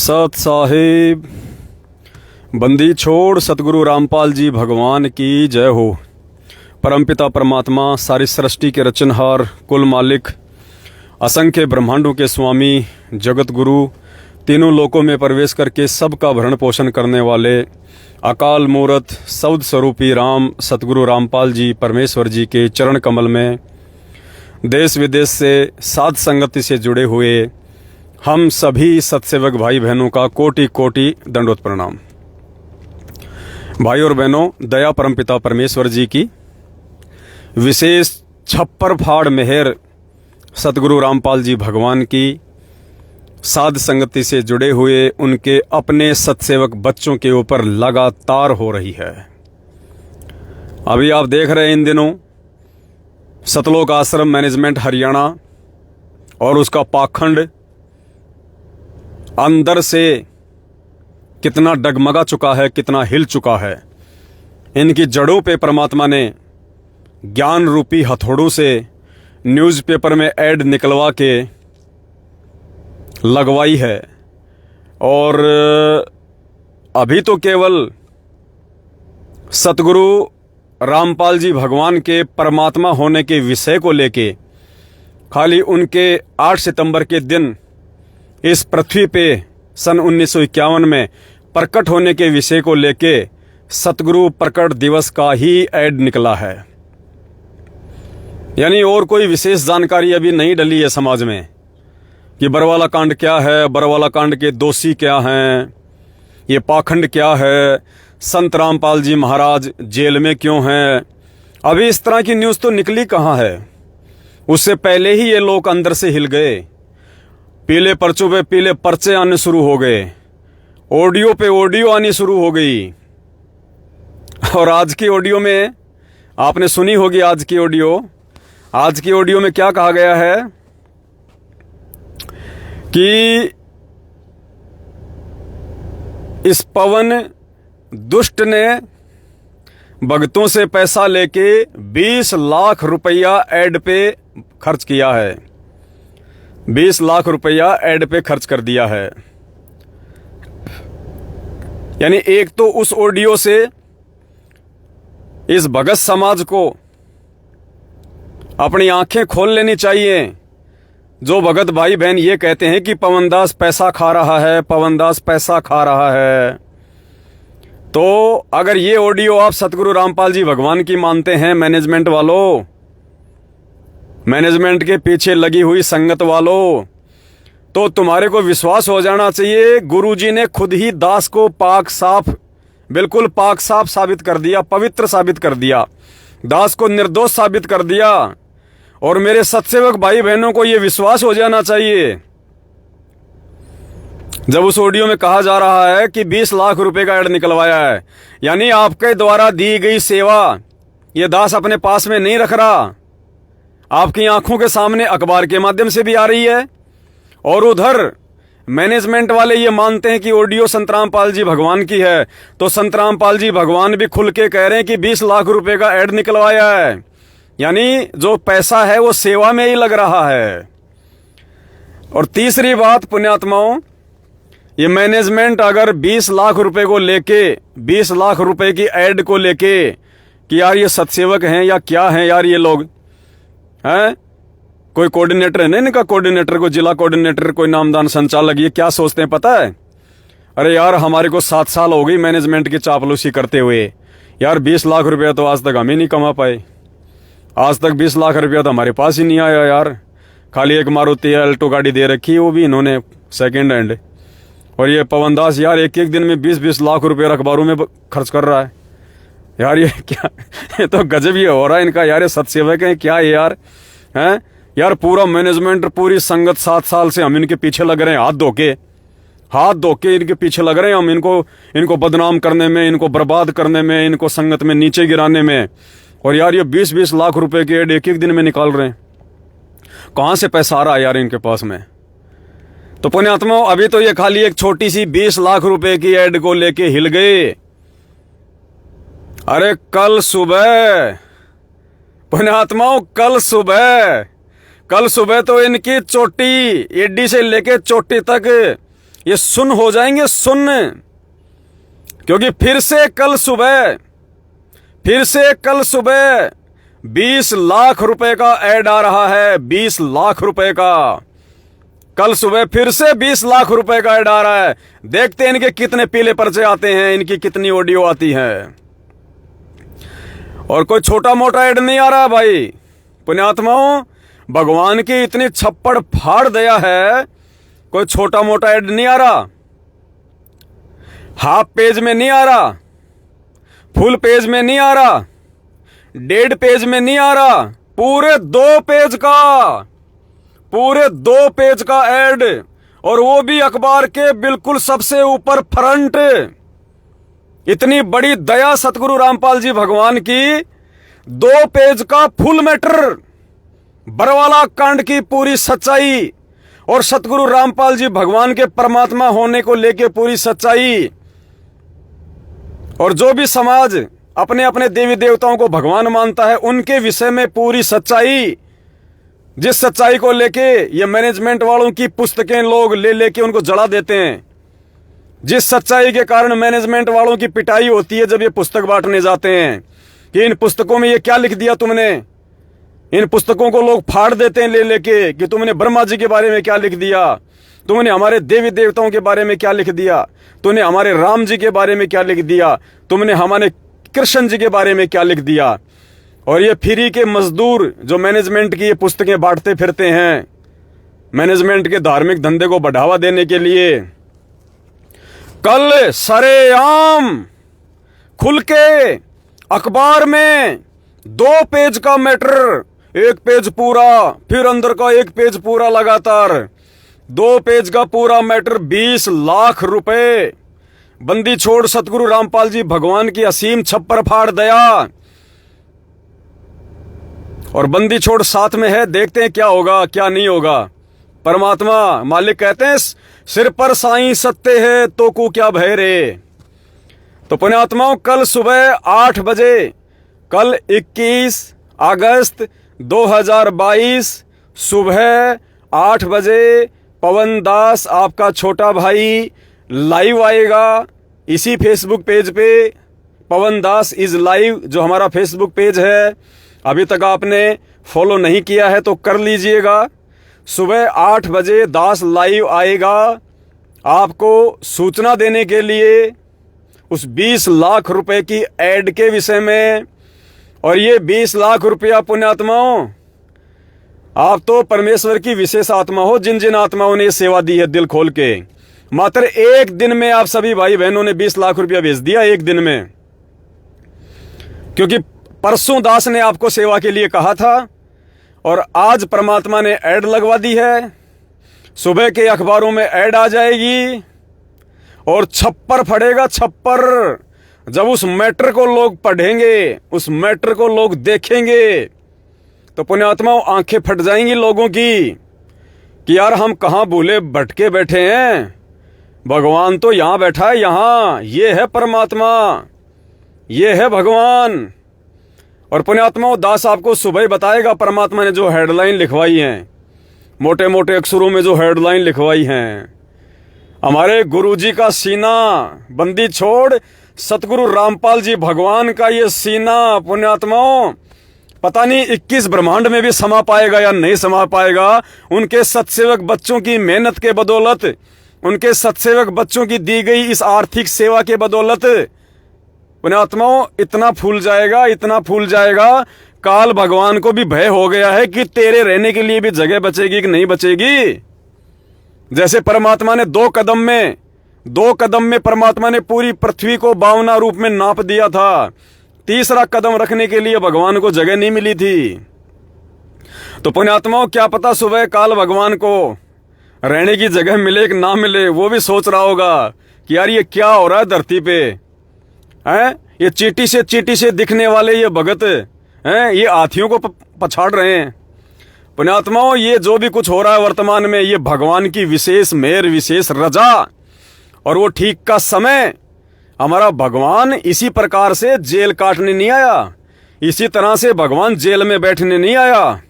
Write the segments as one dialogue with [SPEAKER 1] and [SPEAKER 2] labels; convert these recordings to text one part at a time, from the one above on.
[SPEAKER 1] सत साहिब बंदी छोड़ सतगुरु रामपाल जी भगवान की जय हो। परमपिता परमात्मा सारी सृष्टि के रचनहार, कुल मालिक, असंख्य ब्रह्मांडों के स्वामी, जगत गुरु, तीनों लोकों में प्रवेश करके सबका भरण पोषण करने वाले अकाल मूरत सौद स्वरूपी राम सतगुरु रामपाल जी परमेश्वर जी के चरण कमल में देश विदेश से साध संगति से जुड़े हुए हम सभी सत्सेवक भाई बहनों का कोटि कोटि दंडोत प्रणाम। भाई और बहनों, दया परमपिता परमेश्वर जी की विशेष छप्पर फाड़ मेहर सतगुरु रामपाल जी भगवान की साध संगति से जुड़े हुए उनके अपने सत्सेवक बच्चों के ऊपर लगातार हो रही है। अभी आप देख रहे हैं इन दिनों सतलोक आश्रम मैनेजमेंट हरियाणा और उसका पाखंड अंदर से कितना डगमगा चुका है, कितना हिल चुका है। इनकी जड़ों पे परमात्मा ने ज्ञान रूपी हथौड़ों से न्यूज़पेपर में ऐड निकलवा के लगवाई है। और अभी तो केवल सतगुरु रामपाल जी भगवान के परमात्मा होने के विषय को लेके खाली उनके 8 सितंबर के दिन इस पृथ्वी पे सन 1951 में प्रकट होने के विषय को लेके सतगुरु प्रकट दिवस का ही ऐड निकला है। यानी और कोई विशेष जानकारी अभी नहीं डली है समाज में कि बरवाला कांड क्या है, बरवाला कांड के दोषी क्या हैं, ये पाखंड क्या है, संत रामपाल जी महाराज जेल में क्यों हैं। अभी इस तरह की न्यूज़ तो निकली कहाँ है। उससे पहले ही ये लोग अंदर से हिल गए। पीले पर्चों पे पीले पर्चे आने शुरू हो गए, ऑडियो पे ऑडियो आनी शुरू हो गई। और आज की ऑडियो में आपने सुनी होगी, आज की ऑडियो में क्या कहा गया है कि इस पवन दुष्ट ने भक्तों से पैसा लेके 20 लाख रुपया ऐड पे खर्च किया है। 20 लाख रुपया ऐड पे खर्च कर दिया है। यानी एक तो उस ऑडियो से इस भगत समाज को अपनी आंखें खोल लेनी चाहिए। जो भगत भाई बहन ये कहते हैं कि पवनदास पैसा खा रहा है, पवनदास पैसा खा रहा है, तो अगर ये ऑडियो आप सतगुरु रामपाल जी भगवान की मानते हैं, मैनेजमेंट वालों, मैनेजमेंट के पीछे लगी हुई संगत वालों, तो तुम्हारे को विश्वास हो जाना चाहिए गुरुजी ने खुद ही दास को पाक साफ, बिल्कुल पाक साफ साबित कर दिया, पवित्र साबित कर दिया, दास को निर्दोष साबित कर दिया। और मेरे सत्सेवक भाई बहनों को यह विश्वास हो जाना चाहिए जब उस ऑडियो में कहा जा रहा है कि 20 लाख रुपए का ऐड निकलवाया है। यानी आपके द्वारा दी गई सेवा ये दास अपने पास में नहीं रख रहा, आपकी आंखों के सामने अखबार के माध्यम से भी आ रही है। और उधर मैनेजमेंट वाले ये मानते हैं कि ऑडियो संत रामपाल जी भगवान की है, तो संत रामपाल जी भगवान भी खुल के कह रहे हैं कि 20 लाख रुपए का ऐड निकलवाया है। यानी जो पैसा है वो सेवा में ही लग रहा है। और तीसरी बात पुण्यात्माओं, ये मैनेजमेंट अगर 20 लाख रुपए को लेके, 20 लाख रुपए की ऐड को लेके कि यार ये सत्सेवक हैं या क्या हैं यार ये लोग हैं, कोई कोऑर्डिनेटर है ना इनका, कोऑर्डिनेटर को जिला कोऑर्डिनेटर, कोई नामदान संचालक, ये क्या सोचते हैं पता है? अरे यार हमारे को 7 साल हो गई मैनेजमेंट की चापलूसी करते हुए, यार 20 लाख रुपया तो आज तक हम ही नहीं कमा पाए, आज तक 20 लाख रुपया तो हमारे पास ही नहीं आया यार। खाली एक मारुति अल्टो गाड़ी दे रखी, वो भी इन्होंने सेकेंड हैंड। और ये पवनदास यार एक एक दिन में 20-20 लाख रुपये अखबारों में खर्च कर रहा है। यार ये क्या, ये तो गजब ये हो रहा है इनका। यार ये सत्सेवक हैं क्या ये यार, हैं यार? पूरा मैनेजमेंट, पूरी संगत 7 साल से हम इनके पीछे लग रहे हैं, हाथ धो के इनके पीछे लग रहे हैं हम, इनको बदनाम करने में, इनको बर्बाद करने में, इनको संगत में नीचे गिराने में। और यार ये 20-20 लाख रुपए के ऐड एक एक दिन में निकाल रहे हैं। कहां से पैसा आ रहा है यार इनके पास में? तो पुण्यात्माओं, अभी तो ये खाली एक छोटी सी 20 लाख रुपए की ऐड को लेके हिल गए। अरे कल सुबह पुण्यात्माओं, कल सुबह तो इनकी चोटी, एडी से लेके चोटी तक ये सुन्न हो जाएंगे, सुन्न। क्योंकि फिर से कल सुबह 20 लाख रुपए का ऐड आ रहा है, 20 लाख रुपए का। कल सुबह फिर से 20 लाख रुपए का ऐड आ रहा है। देखते हैं इनके कितने पीले पर्चे आते हैं, इनकी कितनी ऑडियो आती है। और कोई छोटा मोटा ऐड नहीं आ रहा भाई। पुण्यात्माओं, भगवान की इतनी छप्पड़ फाड़ दया है, कोई छोटा मोटा ऐड नहीं आ रहा। हाफ पेज में नहीं आ रहा, फुल पेज में नहीं आ रहा, 1.5 पेज में नहीं आ रहा, पूरे 2 पेज का ऐड। और वो भी अखबार के बिल्कुल सबसे ऊपर फ्रंट। इतनी बड़ी दया सतगुरु रामपाल जी भगवान की। 2 पेज का फुल मैटर, बरवाला कांड की पूरी सच्चाई और सतगुरु रामपाल जी भगवान के परमात्मा होने को लेके पूरी सच्चाई। और जो भी समाज अपने अपने देवी देवताओं को भगवान मानता है, उनके विषय में पूरी सच्चाई। जिस सच्चाई को लेके ये मैनेजमेंट वालों की पुस्तकें लोग ले लेके उनको जला देते हैं, जिस सच्चाई के कारण मैनेजमेंट वालों की पिटाई होती है जब ये पुस्तक बांटने जाते हैं कि इन पुस्तकों में ये क्या लिख दिया तुमने। इन पुस्तकों को लोग फाड़ देते हैं ले लेके कि तुमने ब्रह्मा जी के बारे में क्या लिख दिया, तुमने हमारे देवी देवताओं के बारे में क्या लिख दिया, तुमने हमारे राम जी के बारे में क्या लिख दिया, तुमने हमारे कृष्ण जी के बारे में क्या लिख दिया। और ये फ्री के मजदूर जो मैनेजमेंट की ये पुस्तकें बांटते फिरते हैं, मैनेजमेंट के धार्मिक धंधे को बढ़ावा देने के लिए, कल सरेआम खुल के अखबार में 2 पेज का मैटर, 1 पेज पूरा, फिर अंदर का 1 पेज पूरा लगातार, 2 पेज का पूरा मैटर, 20 लाख रुपए। बंदी छोड़ सतगुरु रामपाल जी भगवान की असीम छप्पर फाड़ दया। और बंदी छोड़ साथ में है, देखते हैं क्या होगा क्या नहीं होगा। परमात्मा मालिक कहते हैं सिर पर साईं सत्य है तो को क्या भय रे। तो पुण्यात्माओं, कल सुबह 8 बजे, कल 21 अगस्त 2022 सुबह 8 बजे पवन दास आपका छोटा भाई लाइव आएगा इसी फेसबुक पेज पे। पवन दास इज लाइव जो हमारा फेसबुक पेज है, अभी तक आपने फॉलो नहीं किया है तो कर लीजिएगा। सुबह 8 बजे दास लाइव आएगा आपको सूचना देने के लिए उस 20 लाख रुपए की ऐड के विषय में। और ये 20 लाख रुपया पुण्यात्माओं, आप तो परमेश्वर की विशेष आत्मा हो, जिन जिन आत्माओं ने सेवा दी है दिल खोल के। मात्र 1 दिन में आप सभी भाई बहनों ने 20 लाख रुपया भेज दिया, 1 दिन में। क्योंकि परसों दास ने आपको सेवा के लिए कहा था और आज परमात्मा ने ऐड लगवा दी है। सुबह के अखबारों में ऐड आ जाएगी और छप्पर फटेगा, छप्पर। जब उस मैटर को लोग पढ़ेंगे, उस मैटर को लोग देखेंगे, तो पुण्यात्माओं आंखें फट जाएंगी लोगों की कि यार हम कहां भूले भटके बैठे हैं, भगवान तो यहां बैठा है, यहां ये है परमात्मा, ये है भगवान। और पुण्यात्माओं, दास आपको सुबह ही बताएगा परमात्मा ने जो हेडलाइन लिखवाई हैं, मोटे मोटे अक्षरों में जो हेडलाइन लिखवाई हैं। हमारे गुरुजी का सीना, बंदी छोड़ सतगुरु रामपाल जी भगवान का ये सीना पुण्यात्माओं पता नहीं 21 ब्रह्मांड में भी समा पाएगा या नहीं समा पाएगा। उनके सत्सेवक बच्चों की मेहनत के बदौलत, उनके सत्सेवक बच्चों की दी गई इस आर्थिक सेवा के बदौलत पुण्यात्माओं इतना फूल जाएगा, इतना फूल जाएगा। काल भगवान को भी भय हो गया है कि तेरे रहने के लिए भी जगह बचेगी कि नहीं बचेगी। जैसे परमात्मा ने 2 कदम में परमात्मा ने पूरी पृथ्वी को 52 रूप में नाप दिया था, 3रा कदम रखने के लिए भगवान को जगह नहीं मिली थी। तो पुण्यात्माओं, क्या पता सुबह काल भगवान को रहने की जगह मिले कि ना मिले। वो भी सोच रहा होगा कि यार ये क्या हो रहा है धरती पे, हैं? ये चींटी से दिखने वाले ये भगत हैं, ये हाथियों को पछाड़ रहे हैं। पुण्यात्माओं, ये जो भी कुछ हो रहा है वर्तमान में, ये भगवान की विशेष मेहर, विशेष रजा। और वो ठीक का समय, हमारा भगवान इसी प्रकार से जेल काटने नहीं आया, इसी तरह से भगवान जेल में बैठने नहीं आया।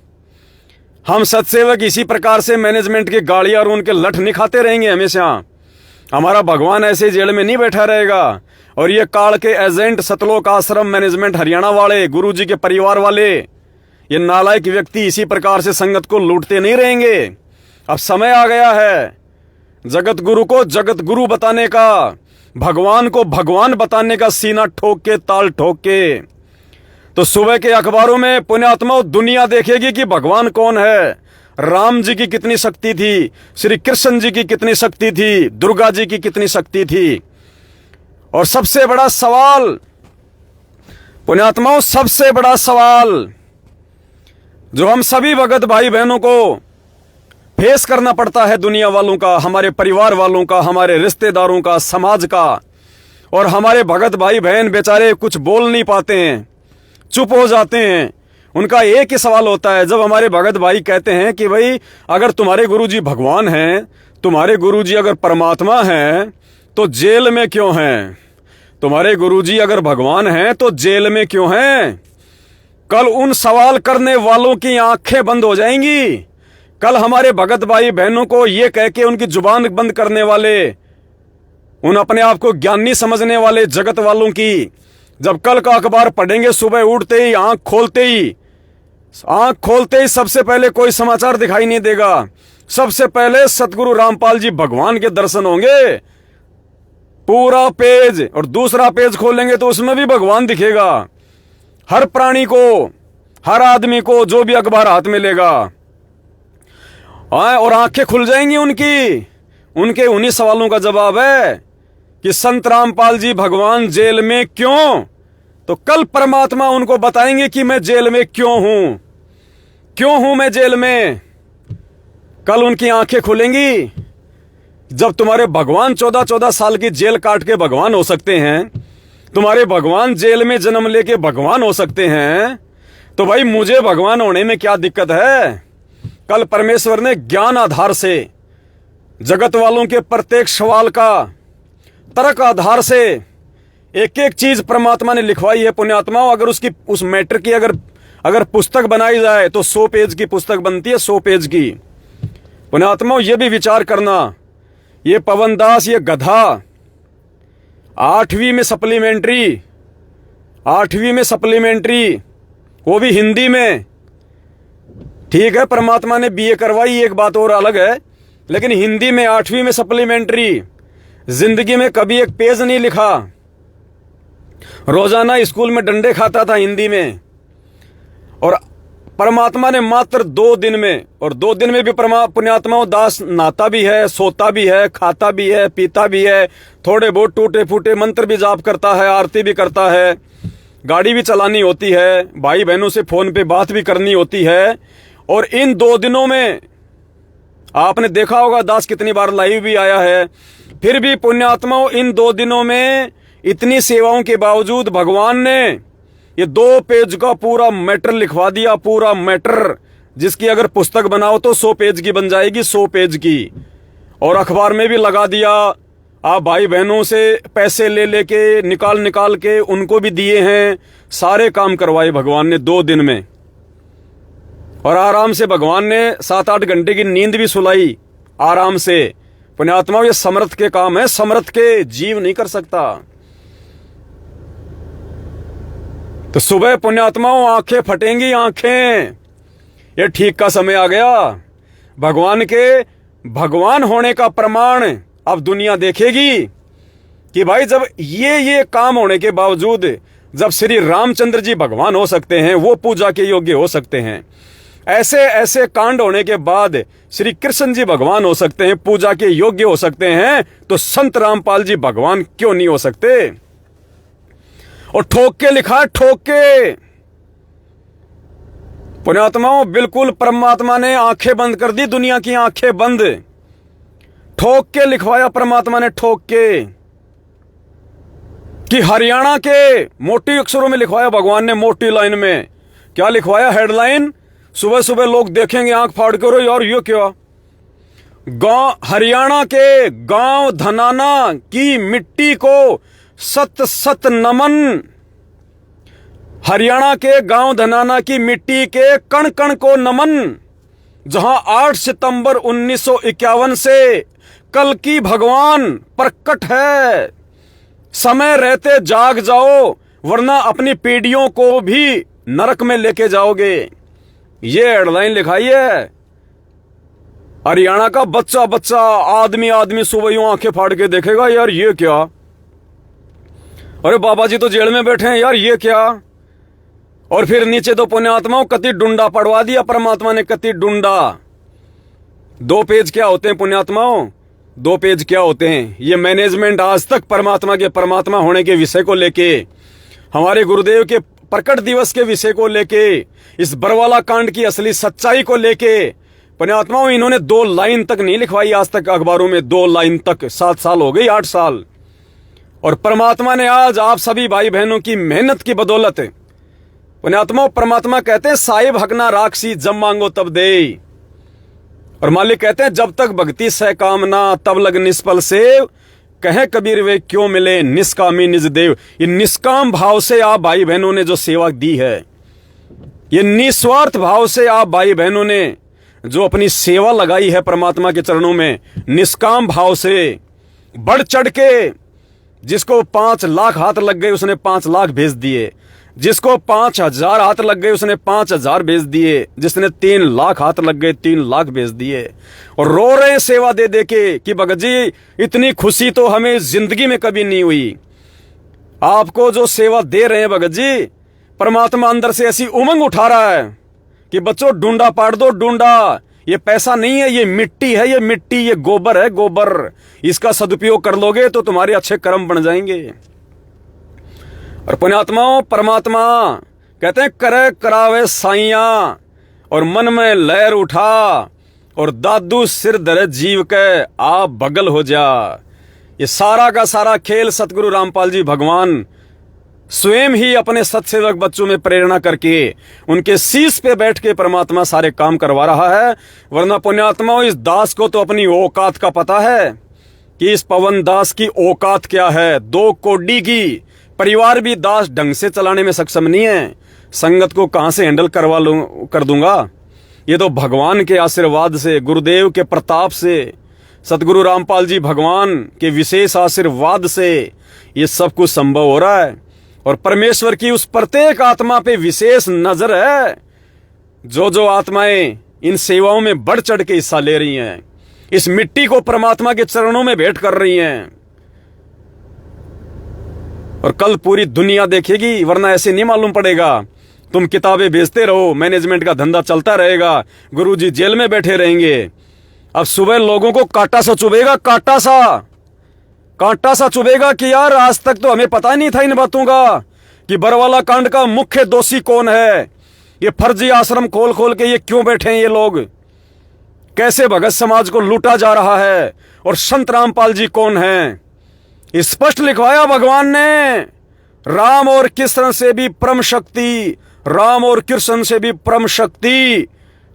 [SPEAKER 1] हम सत्सेवक इसी प्रकार से मैनेजमेंट की गाड़ियां और उनके लठ नहीं खाते रहेंगे हमेशा। हमारा भगवान ऐसे जेल में नहीं बैठा रहेगा। और ये काल के एजेंट, सतलोक आश्रम मैनेजमेंट हरियाणा वाले, गुरुजी के परिवार वाले, ये नालायक व्यक्ति इसी प्रकार से संगत को लूटते नहीं रहेंगे। अब समय आ गया है जगत गुरु को जगत गुरु बताने का, भगवान को भगवान बताने का, सीना ठोक के, ताल ठोक के। तो सुबह के अखबारों में पुण्यात्मा दुनिया देखेगी कि भगवान कौन है। राम जी की कितनी शक्ति थी, श्री कृष्ण जी की कितनी शक्ति थी, दुर्गा जी की कितनी शक्ति थी। और सबसे बड़ा सवाल पुण्यात्माओं, सबसे बड़ा सवाल जो हम सभी भगत भाई बहनों को फेस करना पड़ता है, दुनिया वालों का, हमारे परिवार वालों का, हमारे रिश्तेदारों का, समाज का। और हमारे भगत भाई बहन बेचारे कुछ बोल नहीं पाते हैं, चुप हो जाते हैं। उनका एक ही सवाल होता है, जब हमारे भगत भाई कहते हैं कि भाई अगर तुम्हारे गुरुजी भगवान हैं, तुम्हारे गुरुजी अगर परमात्मा हैं, तो जेल में क्यों हैं? तुम्हारे गुरुजी अगर भगवान हैं तो जेल में क्यों हैं? कल उन सवाल करने वालों की आंखें बंद हो जाएंगी। कल हमारे भगत भाई बहनों को ये कह के उनकी जुबान बंद करने वाले, उन अपने आप को ज्ञानी समझने वाले जगत वालों की, जब कल का अखबार पढ़ेंगे, सुबह उठते ही आंख खोलते ही सबसे पहले कोई समाचार दिखाई नहीं देगा। सबसे पहले सतगुरु रामपाल जी भगवान के दर्शन होंगे, पूरा पेज। और दूसरा पेज खोलेंगे तो उसमें भी भगवान दिखेगा। हर प्राणी को, हर आदमी को, जो भी अखबार हाथ में लेगा, और आंखें खुल जाएंगी उनके उन्हीं सवालों का जवाब है कि संत रामपाल जी भगवान जेल में क्यों? तो कल परमात्मा उनको बताएंगे कि मैं जेल में क्यों हूं मैं जेल में। कल उनकी आंखें खुलेंगी। जब तुम्हारे भगवान 14-14 साल की जेल काट के भगवान हो सकते हैं, तुम्हारे भगवान जेल में जन्म लेके भगवान हो सकते हैं, तो भाई मुझे भगवान होने में क्या दिक्कत है? कल परमेश्वर ने ज्ञान आधार से, जगत वालों के प्रत्येक सवाल का तर्क आधार से एक एक चीज परमात्मा ने लिखवाई है। पुण्यात्माओं, अगर उस मैटर की अगर पुस्तक बनाई जाए तो 100 पेज की पुस्तक बनती है, 100 पेज की। पुण्यात्माओं, ये भी विचार करना, ये पवन दास, ये गधा 8वीं में सप्लीमेंट्री, वो भी हिंदी में। ठीक है, परमात्मा ने बीए करवाई, एक बात और अलग है, लेकिन हिंदी में 8वीं में सप्लीमेंट्री। जिंदगी में कभी एक पेज नहीं लिखा, रोजाना स्कूल में डंडे खाता था हिंदी में। और परमात्मा ने मात्र 2 दिन में, और 2 दिन में भी पुण्यात्माओं दास नहाता भी है, सोता भी है, खाता भी है, पीता भी है, थोड़े बहुत टूटे फूटे मंत्र भी जाप करता है, आरती भी करता है, गाड़ी भी चलानी होती है, भाई बहनों से फोन पे बात भी करनी होती है। और इन 2 दिनों में आपने देखा होगा दास कितनी बार लाइव भी आया है। फिर भी पुण्यात्माओं, इन 2 दिनों में इतनी सेवाओं के बावजूद भगवान ने ये 2 पेज का पूरा मैटर लिखवा दिया, पूरा मैटर, जिसकी अगर पुस्तक बनाओ तो 100 पेज की बन जाएगी, 100 पेज की। और अखबार में भी लगा दिया। आप भाई बहनों से पैसे ले लेके, निकाल के उनको भी दिए हैं, सारे काम करवाए भगवान ने 2 दिन में। और आराम से भगवान ने 7-8 घंटे की नींद भी सुलाई आराम से। पुण्यात्माओं, ये समर्थ के काम है, समर्थ के जीव नहीं कर सकता। तो सुबह पुण्यात्माओं आंखें फटेंगी, आंखें। ये ठीक का समय आ गया। भगवान के भगवान होने का प्रमाण अब दुनिया देखेगी कि भाई जब ये काम होने के बावजूद, जब श्री रामचंद्र जी भगवान हो सकते हैं, वो पूजा के योग्य हो सकते हैं, ऐसे कांड होने के बाद श्री कृष्ण जी भगवान हो सकते हैं, पूजा के योग्य हो सकते हैं, तो संत रामपाल जी भगवान क्यों नहीं हो सकते? और ठोक के लिखा, ठोक के। पुण्यात्माओं, बिल्कुल परमात्मा ने आंखें बंद कर दी, दुनिया की आंखें बंद। ठोक के लिखवाया परमात्मा ने, ठोक के, कि हरियाणा के मोटी अक्षरों में लिखवाया भगवान ने, मोटी लाइन में। क्या लिखवाया? हेडलाइन। सुबह सुबह लोग देखेंगे आंख फाड़ कर, यार ये क्या? हरियाणा के गांव धनाना की मिट्टी को सत सत नमन। हरियाणा के गांव धनाना की मिट्टी के कण कण को नमन, जहां 8 सितंबर 1951 से कल की भगवान प्रकट है। समय रहते जाग जाओ, वरना अपनी पीढ़ियों को भी नरक में लेके जाओगे। ये हेडलाइन लिखाई है। हरियाणा का बच्चा बच्चा, आदमी आदमी सुबह यूं आंखें फाड़ के देखेगा, यार ये क्या, अरे बाबा जी तो जेल में बैठे हैं, यार ये क्या। और फिर नीचे तो पुण्यात्माओं कति डुंडा पड़वा दिया परमात्मा ने, कति डुंडा। 2 पेज क्या होते हैं पुण्यात्माओं, 2 पेज क्या होते हैं। ये मैनेजमेंट आज तक परमात्मा के परमात्मा होने के विषय को लेके, हमारे गुरुदेव के प्रकट दिवस के विषय को लेके, इस बरवाला कांड की असली सच्चाई को लेके पुण्यात्माओं इन्होंने 2 लाइन तक नहीं लिखवाई आज तक अखबारों में, 2 लाइन तक। 7 साल हो गई, 8 साल। और परमात्मा ने आज आप सभी भाई बहनों की मेहनत की बदौलत, पुण्यात्मा परमात्मा कहते हैं साहिब हकना राक्षसी, जब मांगो तब दे। और मालिक कहते हैं जब तक भक्ति सह कामना, तब लग निष्फल सेव, कहे कबीर वे क्यों मिले निष्कामी निज देव। ये निष्काम भाव से आप भाई बहनों ने जो सेवा दी है, ये निस्वार्थ भाव से आप भाई बहनों ने जो अपनी सेवा लगाई है परमात्मा के चरणों में, निष्काम भाव से बढ़ चढ़ के, जिसको 5 लाख हाथ लग गए उसने 5 लाख भेज दिए, जिसको 5000 हाथ लग गए उसने 5000 भेज दिए, जिसने 3 लाख हाथ लग गए 3 लाख भेज दिए। और रो रहे हैं सेवा दे दे के कि भगत जी इतनी खुशी तो हमें जिंदगी में कभी नहीं हुई। आपको जो सेवा दे रहे हैं भगत जी, परमात्मा अंदर से ऐसी उमंग उठा रहा है कि बच्चों डूंडा पाड़ दो, डूंडा। ये पैसा नहीं है, ये मिट्टी है, ये मिट्टी, ये गोबर है, गोबर। इसका सदुपयोग कर लोगे तो तुम्हारे अच्छे कर्म बन जाएंगे। और पुण्यात्माओं परमात्मा कहते हैं करे करावे साइया, और मन में लहर उठा, और दादू सिर धरे जीव के आप बगल हो जा। ये सारा का सारा खेल सतगुरु रामपाल जी भगवान स्वयं ही अपने सत्सेवक बच्चों में प्रेरणा करके उनके शीश पे बैठ के परमात्मा सारे काम करवा रहा है। वरना पुण्यात्माओं इस दास को तो अपनी औकात का पता है कि इस पवन दास की औकात क्या है। 2 कौड़ी की परिवार भी दास ढंग से चलाने में सक्षम नहीं है। संगत को कहां से हैंडल कर दूंगा। ये तो भगवान के आशीर्वाद से, गुरुदेव के प्रताप से, सतगुरु रामपाल जी भगवान के विशेष आशीर्वाद से ये सब कुछ संभव हो रहा है। और परमेश्वर की उस प्रत्येक आत्मा पे विशेष नजर है। जो आत्माएं इन सेवाओं में बढ़ चढ़ के हिस्सा ले रही हैं, इस मिट्टी को परमात्मा के चरणों में भेंट कर रही हैं, और कल पूरी दुनिया देखेगी। वरना ऐसे नहीं मालूम पड़ेगा। तुम किताबें भेजते रहो, मैनेजमेंट का धंधा चलता रहेगा, गुरुजी जेल में बैठे रहेंगे। अब सुबह लोगों को कांटा सा चुभेगा, कांटा सा चुभेगा कि यार आज तक तो हमें पता नहीं था इन बातों का कि बरवाला कांड का मुख्य दोषी कौन है। ये फर्जी आश्रम खोल खोल के ये क्यों बैठे हैं ये लोग, कैसे भगत समाज को लूटा जा रहा है, और संत रामपाल जी कौन हैं। स्पष्ट लिखवाया भगवान ने, राम और कृष्ण से भी परम शक्ति, राम और कृष्ण से भी परम शक्ति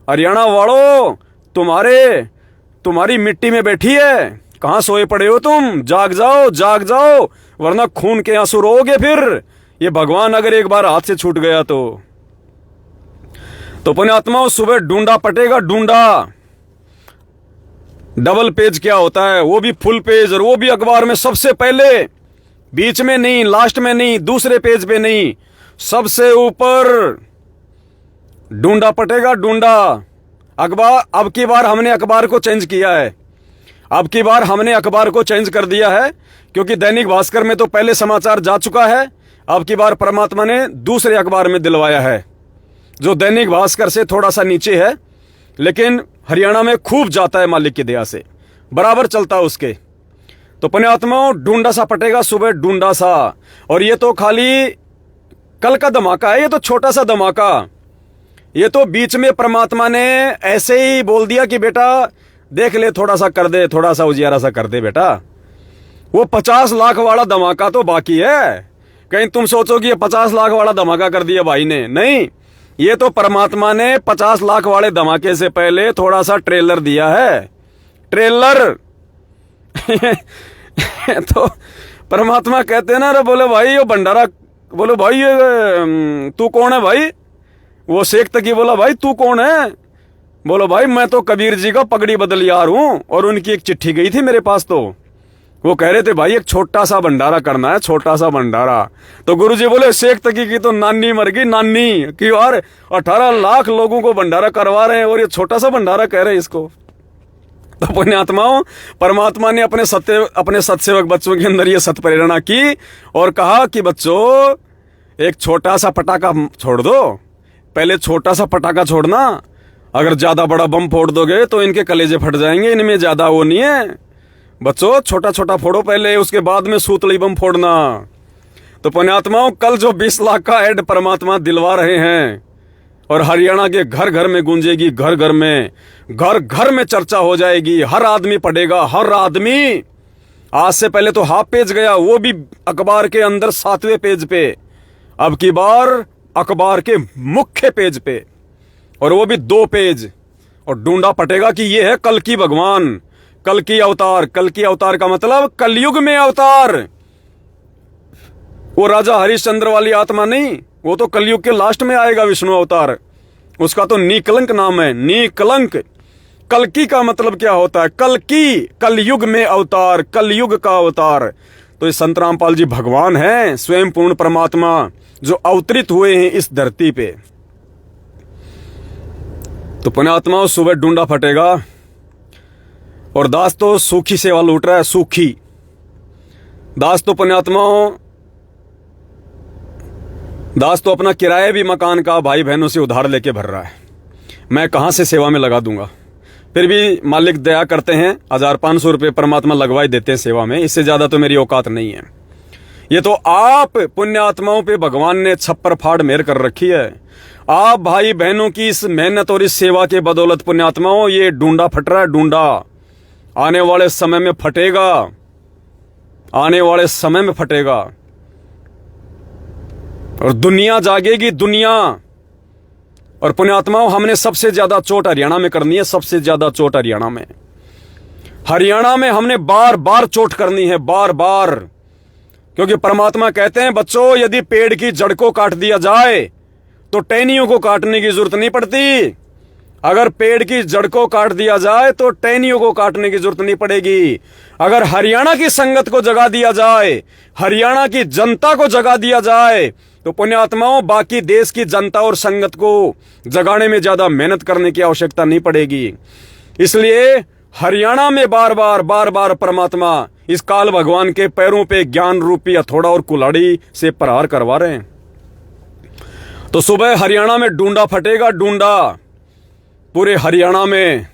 [SPEAKER 1] हरियाणा वालों तुम्हारी मिट्टी में बैठी है। कहां सोए पड़े हो तुम, जाग जाओ, जाग जाओ, वरना खून के आंसू रोओगे फिर। ये भगवान अगर एक बार हाथ से छूट गया तो पुण्यात्माओं सुबह डूंडा पटेगा, डूंडा। डबल पेज क्या होता है, वो भी फुल पेज, और वो भी अखबार में सबसे पहले, बीच में नहीं, लास्ट में नहीं, दूसरे पेज पे नहीं, सबसे ऊपर डूंडा पटेगा, डूंडा। अखबार अब की बार हमने अखबार को चेंज किया है, अब की बार हमने अखबार को चेंज कर दिया है, क्योंकि दैनिक भास्कर में तो पहले समाचार जा चुका है। अब की बार परमात्मा ने दूसरे अखबार में दिलवाया है, जो दैनिक भास्कर से थोड़ा सा नीचे है, लेकिन हरियाणा में खूब जाता है मालिक की दया से, बराबर चलता है उसके। तो पुण्यात्माओं डूंडा सा पटेगा सुबह, डूंडा सा। और ये तो खाली कल का धमाका है, ये तो छोटा सा धमाका। ये तो बीच में परमात्मा ने ऐसे ही बोल दिया कि बेटा देख ले, थोड़ा सा कर दे, थोड़ा सा उजियारा सा कर दे बेटा। वो 50 लाख वाला धमाका तो बाकी है। कहीं तुम सोचो कि ये 50 लाख वाला धमाका कर दिया भाई ने, नहीं। ये तो परमात्मा ने 50 लाख वाले धमाके से पहले थोड़ा सा ट्रेलर दिया है, ट्रेलर। तो परमात्मा कहते हैं ना, रे बोले भाई ये भंडारा, बोले भाई ये तू कौन है भाई। वो शेख तकी बोला भाई तू कौन है। बोलो भाई, मैं तो कबीर जी का पगड़ी बदलियार हूं। और उनकी एक चिट्ठी गई थी मेरे पास, तो वो कह रहे थे भाई एक छोटा सा भंडारा करना है, छोटा सा भंडारा। तो गुरुजी बोले शेख तकी की तो नानी मर गई, नानी की। और 18 लाख लोगों को भंडारा करवा रहे हैं और ये छोटा सा भंडारा कह रहे हैं इसको। तो पुण्यात्माओं, परमात्मा ने अपने सत्सेवक बच्चों के अंदर ये सत प्रेरणा की और कहा कि बच्चों, एक छोटा सा पटाखा छोड़ दो। पहले छोटा सा पटाखा छोड़ना, अगर ज्यादा बड़ा बम फोड़ दोगे तो इनके कलेजे फट जाएंगे, इनमें ज्यादा वो नहीं है। बच्चों छोटा छोटा फोड़ो पहले, उसके बाद में सूतली बम फोड़ना। तो पुण्यात्माओं, कल जो 20 लाख का ऐड परमात्मा दिलवा रहे हैं और हरियाणा के घर घर में गूंजेगी, घर घर में चर्चा हो जाएगी, हर आदमी पढ़ेगा, हर आदमी। आज से पहले तो हाफ पेज गया, वो भी अखबार के अंदर 7वें पेज पे, अब की बार अखबार के मुख्य पेज पे, और वो भी 2 पेज। और ढूंढा पटेगा कि ये है कल की भगवान, कल की अवतार। कल की अवतार का मतलब कलयुग में अवतार। वो राजा हरिश्चंद्र वाली आत्मा नहीं, वो तो कलयुग के लास्ट में आएगा विष्णु अवतार। उसका तो निकलंक नाम है, निकलंक। कलकी का मतलब क्या होता है? कलकी, कलयुग में अवतार, कलयुग का अवतार। तो ये संत रामपाल जी भगवान हैं, स्वयं पूर्ण परमात्मा जो अवतरित हुए हैं इस धरती पे। तो पुण्यात्माओं, सुबह ढूंढा फटेगा और दास तो सूखी सेवा लूट रहा है, सूखी दास। तो पुण्यात्माओं, दास तो अपना किराया भी मकान का भाई बहनों से उधार लेके भर रहा है। मैं कहां से सेवा में लगा दूंगा? फिर भी मालिक दया करते हैं, 1500 रुपये परमात्मा लगवाई देते हैं सेवा में। इससे ज्यादा तो मेरी औकात नहीं है। ये तो आप पुण्यात्माओं पे भगवान ने छप्पर फाड़ मेहर कर रखी है। आप भाई बहनों की इस मेहनत और इस सेवा के बदौलत पुण्यात्माओं, ये ढूंढा फट रहा है, ढूंढा आने वाले समय में फटेगा, आने वाले समय में फटेगा और दुनिया जागेगी, दुनिया। और पुण्यात्माओं, हमने सबसे ज्यादा चोट हरियाणा में करनी है, सबसे ज्यादा चोट हरियाणा में। हरियाणा में हमने बार बार चोट करनी है, बार बार। क्योंकि परमात्मा कहते हैं बच्चों, यदि पेड़ की जड़ को काट दिया जाए तो टहनियों को काटने की जरूरत नहीं पड़ती। अगर पेड़ की जड़ को काट दिया जाए तो टहनियों को काटने की जरूरत नहीं पड़ेगी। अगर हरियाणा की संगत को जगा दिया जाए, हरियाणा की जनता को जगा दिया जाए, तो पुण्यात्माओं, बाकी देश की जनता और संगत को जगाने में ज्यादा मेहनत करने की आवश्यकता नहीं पड़ेगी। इसलिए हरियाणा में बार बार परमात्मा इस काल भगवान के पैरों पे ज्ञान रूपी हथौड़ा और कुल्हाड़ी से प्रहार करवा रहे हैं। तो सुबह हरियाणा में ढूंढा फटेगा, ढूंढा पूरे हरियाणा में।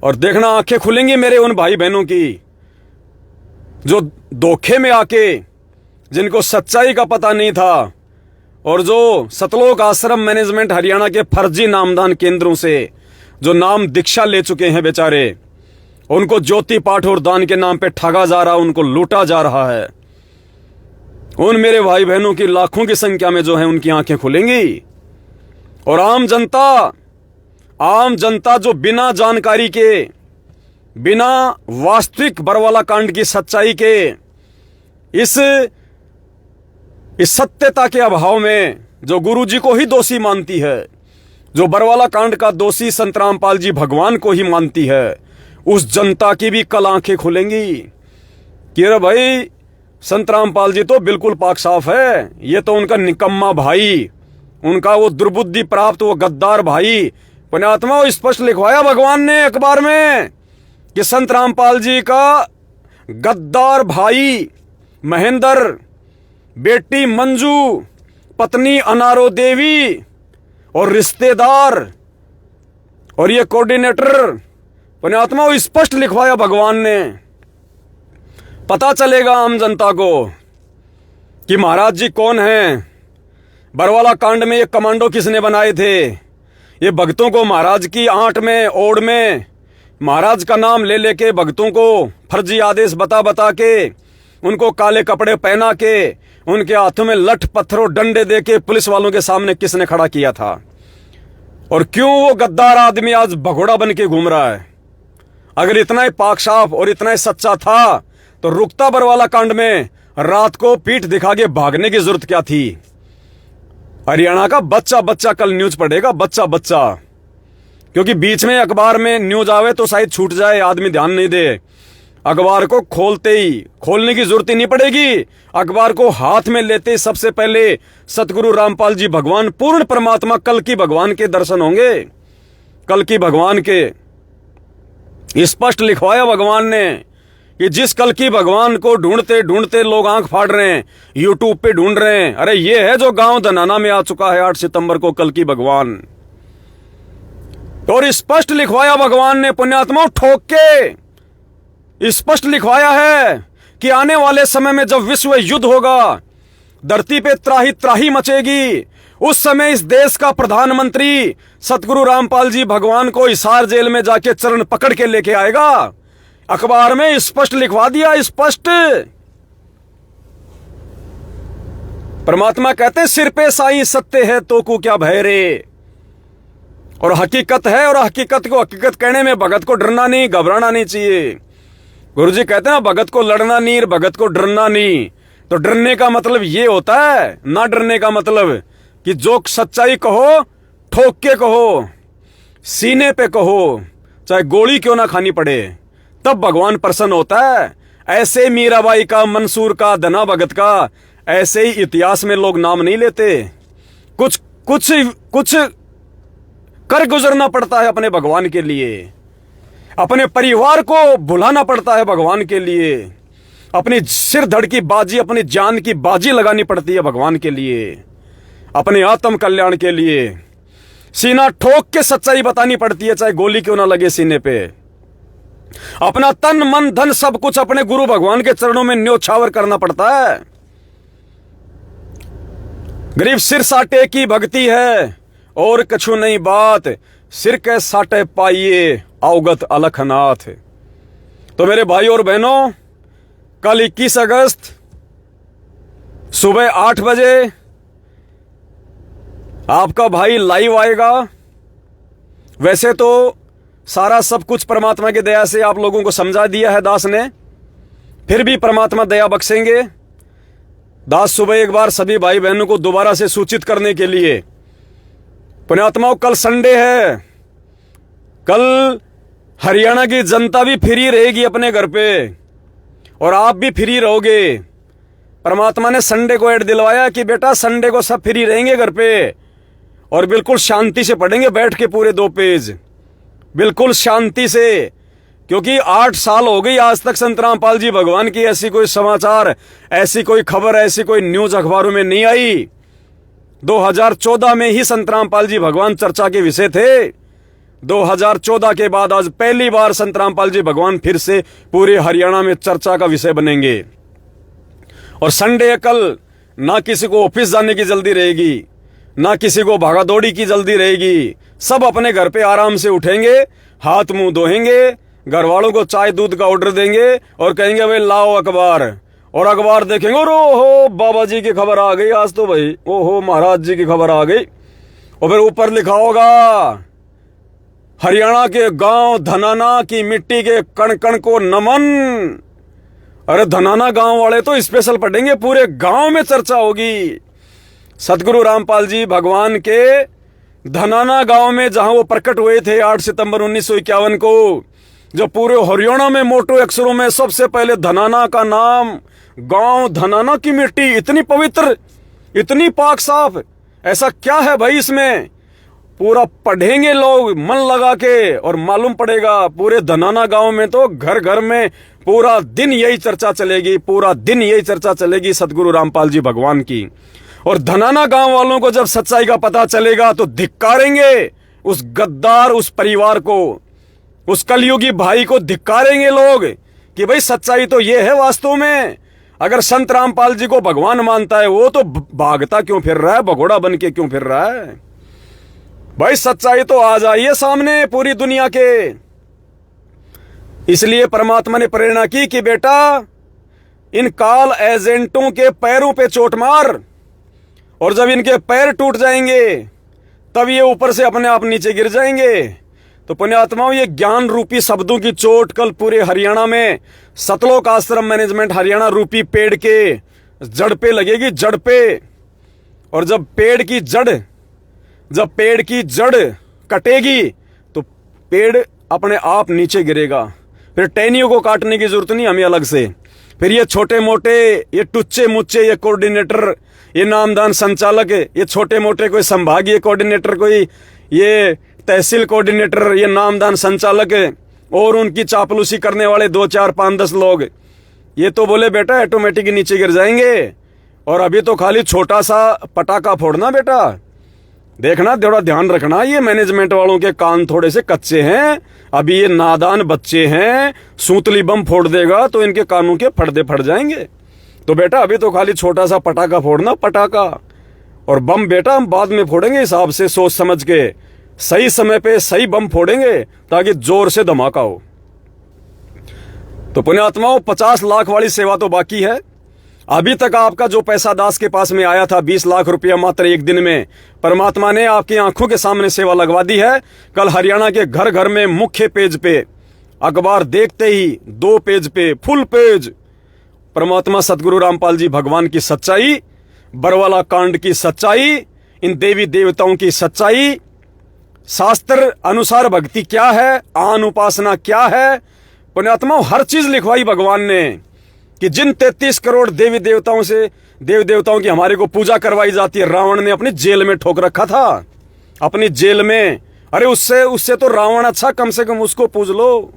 [SPEAKER 1] और देखना, आंखें खुलेंगी मेरे उन भाई बहनों की जो धोखे में आके, जिनको सच्चाई का पता नहीं था और जो सतलोक आश्रम मैनेजमेंट हरियाणा के फर्जी नामदान केंद्रों से जो नाम दीक्षा ले चुके हैं बेचारे, उनको ज्योति पाठ और दान के नाम पे ठगा जा रहा, उनको लूटा जा रहा है। उन मेरे भाई बहनों की लाखों की संख्या में जो है, उनकी आंखें खुलेंगी। और आम जनता जो बिना जानकारी के, बिना वास्तविक बरवाला कांड की सच्चाई के, इस सत्यता के अभाव में जो गुरु जी को ही दोषी मानती है, जो बरवाला कांड का दोषी संत रामपाल जी भगवान को ही मानती है, उस जनता की भी कल आंखें खुलेंगी कि अरे भाई, संत रामपाल जी तो बिल्कुल पाक साफ है, ये तो उनका निकम्मा भाई, उनका वो दुर्बुद्धि प्राप्त वो गद्दार भाई। पुण्यात्मा, स्पष्ट लिखवाया भगवान ने अखबार में कि संत रामपाल जी का गद्दार भाई महेंद्र, बेटी मंजू, पत्नी अनारो देवी और रिश्तेदार और ये कोऑर्डिनेटर, पुण्यात्मा, स्पष्ट लिखवाया भगवान ने। पता चलेगा आम जनता को कि महाराज जी कौन हैं। बरवाला कांड में ये कमांडो किसने बनाए थे? ये भक्तों को महाराज की आंट में, ओड़ में, महाराज का नाम ले लेके भक्तों को फर्जी आदेश बता के, उनको काले कपड़े पहना के, उनके हाथों में लठ पत्थरों डंडे दे के पुलिस वालों के सामने किसने खड़ा किया था? और क्यों वो गद्दार आदमी आज भगोड़ा बन के घूम रहा है? अगर इतना ही पाक साफ और इतना ही सच्चा था तो रुकता बरवाला कांड में रात को पीठ दिखा के भागने की जरूरत क्या थी? हरियाणा का बच्चा कल न्यूज पढ़ेगा, बच्चा क्योंकि बीच में अखबार में न्यूज आवे तो शायद छूट जाए, आदमी ध्यान नहीं दे। अखबार को खोलते ही, खोलने की जरूरत ही नहीं पड़ेगी, अखबार को हाथ में लेते ही सबसे पहले सतगुरु रामपाल जी भगवान पूर्ण परमात्मा कल की भगवान के दर्शन होंगे। कल की भगवान के स्पष्ट लिखवाया भगवान ने कि जिस कल की भगवान को ढूंढते ढूंढते लोग आंख फाड़ रहे हैं, यूट्यूब पे ढूंढ रहे हैं। अरे ये है जो गांव धनाना में आ चुका है 8 सितंबर को कल की भगवान। और स्पष्ट लिखवाया भगवान ने, पुण्यात्माओं, ठोक के स्पष्ट लिखवाया है कि आने वाले समय में जब विश्व युद्ध होगा, धरती पे त्राही त्राही मचेगी, उस समय इस देश का प्रधानमंत्री सतगुरु रामपाल जी भगवान को हिसार जेल में जाके चरण पकड़ के लेके आएगा। अखबार में स्पष्ट लिखवा दिया, स्पष्ट। परमात्मा कहते सिर पे साईं सत्य है तो को क्या भय रे। और हकीकत है, और हकीकत को हकीकत कहने में भगत को डरना नहीं, घबराना नहीं चाहिए। गुरुजी कहते हैं भगत को लड़ना नहीं, भगत को डरना नहीं। तो डरने का मतलब ये होता है, ना डरने का मतलब कि जो सच्चाई कहो ठोक के कहो, सीने पे कहो, चाहे गोली क्यों ना खानी पड़े, तब भगवान प्रसन्न होता है। ऐसे मीराबाई का, मंसूर का, धना भगत का, ऐसे ही इतिहास में लोग नाम नहीं लेते। कुछ कुछ कुछ कर गुजरना पड़ता है अपने भगवान के लिए, अपने परिवार को भुलाना पड़ता है भगवान के लिए, अपनी सिर धड़ की बाजी, अपनी जान की बाजी लगानी पड़ती है भगवान के लिए, अपने आत्म कल्याण के लिए। सीना ठोक के सच्चाई बतानी पड़ती है, चाहे गोली क्यों ना लगे सीने पे। अपना तन मन धन सब कुछ अपने गुरु भगवान के चरणों में न्योछावर करना पड़ता है। गरीब सिर साटे की भक्ति है और कछु नहीं बात, सिर के साटे पाइए अवगत अलखनाथ। तो मेरे भाई और बहनों, कल 21 अगस्त सुबह 8 बजे आपका भाई लाइव आएगा। वैसे तो सारा सब कुछ परमात्मा की दया से आप लोगों को समझा दिया है दास ने, फिर भी परमात्मा दया बख्शेंगे। दास सुबह एक बार सभी भाई बहनों को दोबारा से सूचित करने के लिए, पुण्यात्माओं कल संडे है, कल हरियाणा की जनता भी फ्री रहेगी अपने घर पे और आप भी फ्री रहोगे। परमात्मा ने संडे को ऐड दिलवाया कि बेटा संडे को सब फ्री रहेंगे घर पे और बिल्कुल शांति से पढ़ेंगे बैठ के पूरे 2 पेज, बिल्कुल शांति से। क्योंकि 8 साल हो गई आज तक संत रामपाल जी भगवान की ऐसी कोई समाचार, ऐसी कोई खबर, ऐसी कोई न्यूज अखबारों में नहीं आई। 2014 में ही संत रामपाल जी भगवान चर्चा के विषय थे। 2014 के बाद आज पहली बार संत रामपाल जी भगवान फिर से पूरे हरियाणा में चर्चा का विषय बनेंगे। और संडे कल ना किसी को ऑफिस जाने की जल्दी रहेगी, ना किसी को भागादौड़ी की जल्दी रहेगी। सब अपने घर पे आराम से उठेंगे, हाथ मुंह धोएंगे, घर वालों को चाय दूध का ऑर्डर देंगे और कहेंगे भाई लाओ अखबार, और अखबार देखेंगे और ओहो बाबा जी की खबर आ गई आज तो भाई, ओहो महाराज जी की खबर आ गई। और फिर ऊपर लिखा होगा हरियाणा के गांव धनाना की मिट्टी के कण कण को नमन। अरे धनाना गांव वाले तो स्पेशल पढ़ेंगे, पूरे गांव में चर्चा होगी सतगुरु रामपाल जी भगवान के धनाना गांव में, जहां वो प्रकट हुए थे 8 सितंबर 1951 को। जो पूरे हरियाणा में मोटो अक्षरों में सबसे पहले धनाना का नाम, गांव धनाना की मिट्टी इतनी पवित्र, इतनी पाक साफ, ऐसा क्या है भाई इसमें। पूरा पढ़ेंगे लोग मन लगा के और मालूम पड़ेगा। पूरे धनाना गांव में तो घर घर में पूरा दिन यही चर्चा चलेगी, पूरा दिन यही चर्चा चलेगी सतगुरु रामपाल जी भगवान की। और धनाना गांव वालों को जब सच्चाई का पता चलेगा तो धिक्कारेंगे उस गद्दार, उस परिवार को, उस कलयुगी भाई को धिक्कारेंगे लोग कि भाई सच्चाई तो ये है वास्तव में। अगर संत रामपाल जी को भगवान मानता है वो तो भागता क्यों फिर रहा है, भगोड़ा बन के क्यों फिर रहा है। भाई सच्चाई तो आ जाइए सामने पूरी दुनिया के। इसलिए परमात्मा ने प्रेरणा की कि बेटा इन काल एजेंटों के पैरों पे चोट मार, और जब इनके पैर टूट जाएंगे तब ये ऊपर से अपने आप नीचे गिर जाएंगे। तो पुण्यात्माओं, ये ज्ञान रूपी शब्दों की चोट कल पूरे हरियाणा में सतलोक आश्रम मैनेजमेंट हरियाणा रूपी पेड़ के जड़ पे लगेगी, जड़ पे। और जब पेड़ की जड़ कटेगी तो पेड़ अपने आप नीचे गिरेगा। फिर टहनियों को काटने की जरूरत नहीं हमें अलग से। फिर ये छोटे मोटे, ये टुच्चे मुच्चे, ये कोऑर्डिनेटर, ये नामदान संचालक, ये छोटे मोटे कोई संभागीय कोऑर्डिनेटर, कोई ये तहसील कोऑर्डिनेटर, ये नामदान संचालक और उनकी चापलूसी करने वाले 2 4 5 10 लोग, ये तो बोले बेटा ऑटोमेटिक नीचे गिर जाएंगे। और अभी तो खाली छोटा सा पटाखा फोड़ना बेटा, देखना, थोड़ा ध्यान रखना, ये मैनेजमेंट वालों के कान थोड़े से कच्चे हैं, अभी ये नादान बच्चे हैं, सूतली बम फोड़ देगा तो इनके कानों के पर्दे फट जाएंगे। तो बेटा अभी तो खाली छोटा सा पटाखा फोड़ना, पटाखा, और बम बेटा हम बाद में फोड़ेंगे हिसाब से, सोच समझ के, सही समय पे सही बम फोड़ेंगे ताकि जोर से धमाका हो। तो पुण्यात्माओं, 50 लाख वाली सेवा तो बाकी है। अभी तक आपका जो पैसा दास के पास में आया था 20 लाख रुपया मात्र एक दिन में, परमात्मा ने आपकी आंखों के सामने सेवा लगवा दी है। कल हरियाणा के घर घर में मुख्य पेज पे, अखबार देखते ही 2 पेज पे, फुल पेज, परमात्मा सतगुरु रामपाल जी भगवान की सच्चाई, बरवाला कांड की सच्चाई, इन देवी देवताओं की सच्चाई, शास्त्र अनुसार भक्ति क्या है, आन उपासना क्या है, पुण्यात्माओं हर चीज लिखवाई भगवान ने कि जिन 33 करोड़ देवी देवताओं से, देवी देवताओं की हमारे को पूजा करवाई जाती है, रावण ने अपनी जेल में ठोक रखा था, अपनी जेल में। अरे उससे तो रावण अच्छा, कम से कम उसको पूज लो।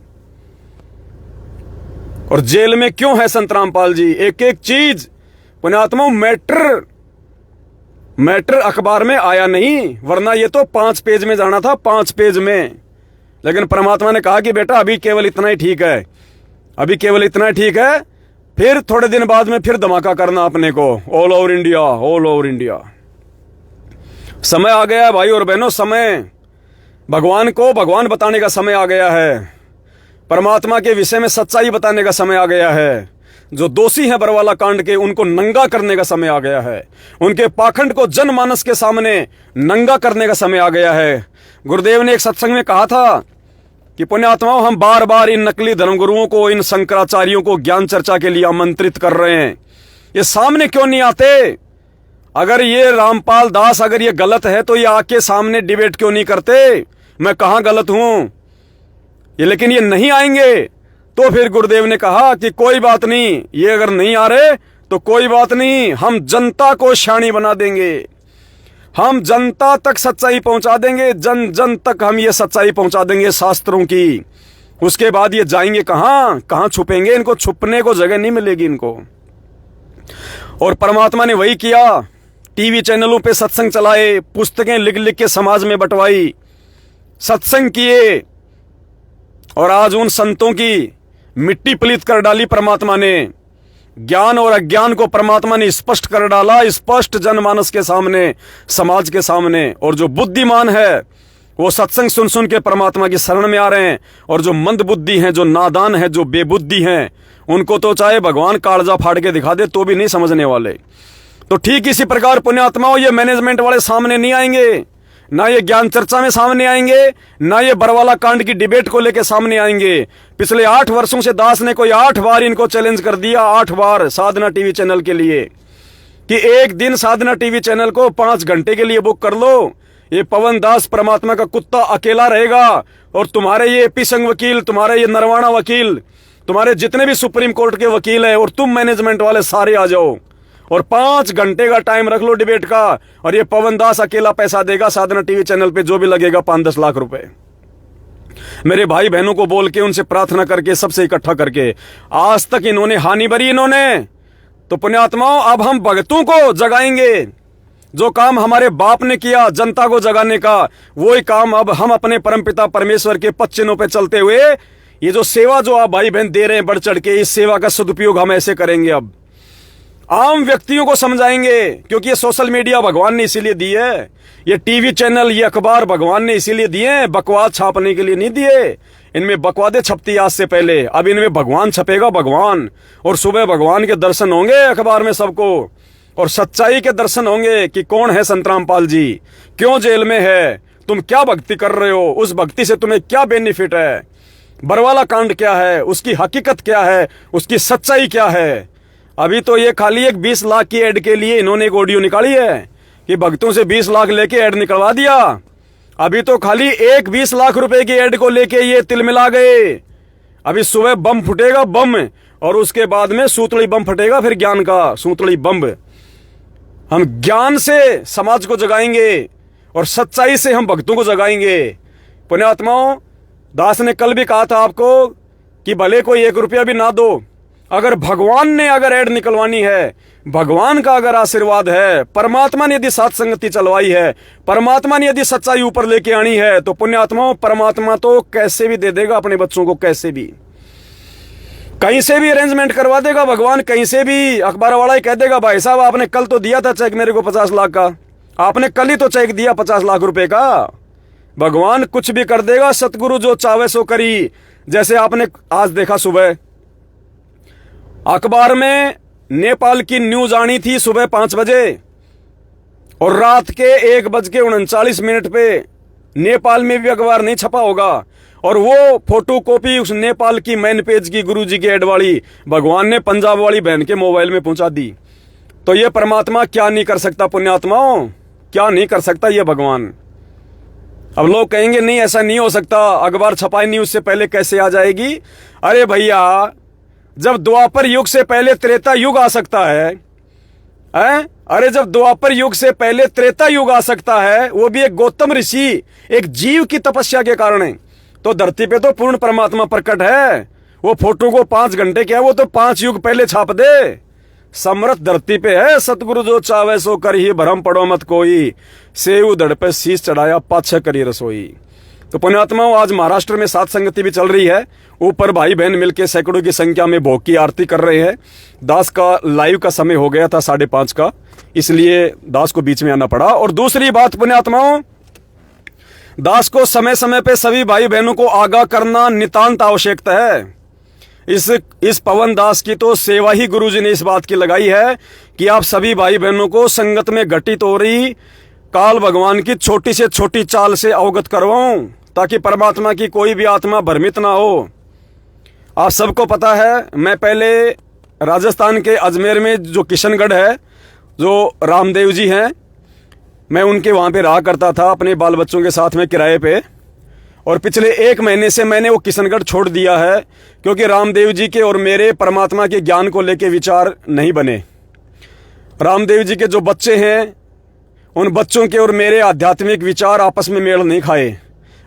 [SPEAKER 1] और जेल में क्यों है संत रामपाल जी? एक एक चीज पुण्यात्माओं, मैटर अखबार में आया नहीं, वरना ये तो 5 पेज में जाना था, 5 पेज में। लेकिन परमात्मा ने कहा कि बेटा अभी केवल इतना ही ठीक है, अभी केवल इतना ही ठीक है, फिर थोड़े दिन बाद में फिर धमाका करना अपने को, all over India, all over India. समय आ गया है भाई और बहनों, समय भगवान को भगवान बताने का समय आ गया है, परमात्मा के विषय में सच्चाई बताने का समय आ गया है। जो दोषी हैं बरवाला कांड के, उनको नंगा करने का समय आ गया है, उनके पाखंड को जनमानस के सामने नंगा करने का समय आ गया है। गुरुदेव ने एक सत्संग में कहा था कि पुण्यात्माओं, हम बार बार इन नकली धर्मगुरुओं को, इन शंकराचार्यों को ज्ञान चर्चा के लिए आमंत्रित कर रहे हैं, ये सामने क्यों नहीं आते? अगर ये रामपाल दास अगर ये गलत है तो ये आके सामने डिबेट क्यों नहीं करते, मैं कहां गलत हूं ये, लेकिन ये नहीं आएंगे। तो फिर गुरुदेव ने कहा कि कोई बात नहीं, ये अगर नहीं आ रहे तो कोई बात नहीं, हम जनता को शानी बना देंगे, हम जनता तक सच्चाई पहुंचा देंगे, जन जन तक हम ये सच्चाई पहुंचा देंगे शास्त्रों की। उसके बाद ये जाएंगे कहां छुपेंगे, इनको छुपने को जगह नहीं मिलेगी इनको। और परमात्मा ने वही किया, टीवी चैनलों पे सत्संग चलाए, पुस्तकें लिख लिख के समाज में बंटवाई, सत्संग किए, और आज उन संतों की मिट्टी पलीत कर डाली परमात्मा ने। ज्ञान और अज्ञान को परमात्मा ने स्पष्ट कर डाला, स्पष्ट जनमानस के सामने, समाज के सामने। और जो बुद्धिमान है वो सत्संग सुन सुन के परमात्मा की शरण में आ रहे हैं, और जो मंद बुद्धि हैं, जो नादान हैं, जो बेबुद्धि हैं, उनको तो चाहे भगवान कालजा फाड़ के दिखा दे तो भी नहीं समझने वाले। तो ठीक इसी प्रकार पुण्यात्माओं, ये मैनेजमेंट वाले सामने नहीं आएंगे, ना ये ज्ञान चर्चा में सामने आएंगे, ना ये बरवाला कांड की डिबेट को लेके सामने आएंगे। पिछले 8 वर्षों से दास ने कोई 8 बार इनको चैलेंज कर दिया, 8 बार साधना टीवी चैनल के लिए, कि एक दिन साधना टीवी चैनल को 5 घंटे के लिए बुक कर लो, ये पवन दास परमात्मा का कुत्ता अकेला रहेगा, और तुम्हारे ये एपी संघ वकील, तुम्हारे ये नरवाणा वकील, तुम्हारे जितने भी सुप्रीम कोर्ट के वकील है, और तुम मैनेजमेंट वाले सारे आ जाओ, और 5 घंटे का टाइम रख लो डिबेट का, और ये पवन दास अकेला पैसा देगा साधना टीवी चैनल पे, जो भी लगेगा 5-10 लाख रुपए। मेरे भाई बहनों को बोल के, उनसे प्रार्थना करके, सबसे इकट्ठा करके, आज तक इन्होंने हानि भरी इन्होंने। तो पुण्यात्माओं, अब हम भक्तों को जगाएंगे, जो काम हमारे बाप ने किया जनता को जगाने का, वही काम अब हम अपने परमपिता परमेश्वर के 5 चिन्हों पे चलते हुए, ये जो सेवा जो आप भाई बहन दे रहे हैं बढ़ चढ़ के, इस सेवा का सदुपयोग हम ऐसे करेंगे। अब आम व्यक्तियों को समझाएंगे, क्योंकि ये सोशल मीडिया भगवान ने इसीलिए दी है, ये टीवी चैनल, ये अखबार भगवान ने इसीलिए दिए हैं, बकवास छापने के लिए नहीं दिए। इनमें बकवादे छपती आज से पहले, अब इनमें भगवान छपेगा, भगवान। और सुबह भगवान के दर्शन होंगे अखबार में सबको, और सच्चाई के दर्शन होंगे कि कौन है संत रामपाल जी, क्यों जेल में है, तुम क्या भक्ति कर रहे हो, उस भक्ति से तुम्हें क्या बेनिफिट है, बरवाला कांड क्या है, उसकी हकीकत क्या है, उसकी सच्चाई क्या है। अभी तो ये खाली एक 20 लाख की एड के लिए इन्होंने एक ऑडियो निकाली है कि भक्तों से 20 लाख लेके एड निकलवा दिया। अभी तो खाली एक 20 लाख रुपए की एड को लेके ये तिलमिला गए। अभी सुबह बम फुटेगा, बम, और उसके बाद में सूतली बम फटेगा, फिर ज्ञान का सूतली बम। हम ज्ञान से समाज को जगाएंगे और सच्चाई से हम भक्तों को जगाएंगे। पुण्यात्माओं, दास ने कल भी कहा था आपको कि भले कोई 1 रुपया भी ना दो, अगर भगवान ने अगर ऐड निकलवानी है, भगवान का अगर आशीर्वाद है, परमात्मा ने यदि साथ संगति चलवाई है, परमात्मा ने यदि सच्चाई ऊपर लेके आनी है, तो पुण्यात्माओं परमात्मा तो कैसे भी दे देगा अपने बच्चों को, कैसे भी, कहीं से भी अरेंजमेंट करवा देगा भगवान। कहीं से भी अखबार वाला ही कह देगा, भाई साहब आपने कल तो दिया था चेक मेरे को 50 लाख का, आपने कल ही तो चेक दिया 50 लाख रुपए का। भगवान कुछ भी कर देगा, सतगुरु जो चावे सो करी। जैसे आपने आज देखा सुबह अखबार में नेपाल की न्यूज आनी थी सुबह 5 बजे, और रात के 1:39 पे नेपाल में भी अखबार नहीं छपा होगा, और वो फोटो कॉपी उस नेपाल की मेन पेज की गुरुजी की एड वाली भगवान ने पंजाब वाली बहन के मोबाइल में पहुंचा दी। तो ये परमात्मा क्या नहीं कर सकता पुण्यात्माओं, क्या नहीं कर सकता ये भगवान। अब लोग कहेंगे नहीं ऐसा नहीं हो सकता, अखबार छपाई नहीं उससे पहले कैसे आ जाएगी। अरे भैया, जब द्वापर युग से पहले त्रेता युग आ सकता है, अरे जब द्वापर युग से पहले त्रेता युग आ सकता है, वो भी एक गौतम ऋषि, एक जीव की तपस्या के कारण, तो धरती पे तो पूर्ण परमात्मा प्रकट है। वो फोटो को 5 घंटे क्या, वो तो 5 युग पहले छाप दे। समर्थ धरती पे है, सतगुरु जो चावे सो कर ही, भरम पड़ो मत कोई, सेव धड़ पे शीश चढ़ाया पाछे करी रसोई। तो पुण्यात्माओं, आज महाराष्ट्र में सात संगति भी चल रही है। ऊपर भाई बहन मिलकर सैकड़ों की संख्या में भोग की आरती कर रहे हैं। दास का लाइव का समय हो गया था 5:30 का, इसलिए दास को बीच में आना पड़ा। और दूसरी बात पुण्यात्माओं, दास को समय समय पे सभी भाई बहनों को आगाह करना नितांत आवश्यकता है। इस पवन दास की तो सेवा ही गुरुजी ने इस बात की लगाई है कि आप सभी भाई बहनों को संगत में घटित हो रही काल भगवान की छोटी से छोटी चाल से अवगत करवाऊं, ताकि परमात्मा की कोई भी आत्मा भ्रमित ना हो। आप सबको पता है, मैं पहले राजस्थान के अजमेर में जो किशनगढ़ है, जो रामदेव जी हैं, मैं उनके वहाँ पे रहा करता था अपने बाल बच्चों के साथ में किराए पे। और पिछले 1 महीने से मैंने वो किशनगढ़ छोड़ दिया है, क्योंकि रामदेव जी के और मेरे परमात्मा के ज्ञान को लेके विचार नहीं बने। रामदेव जी के जो बच्चे हैं, उन बच्चों के और मेरे आध्यात्मिक विचार आपस में मेल नहीं खाए।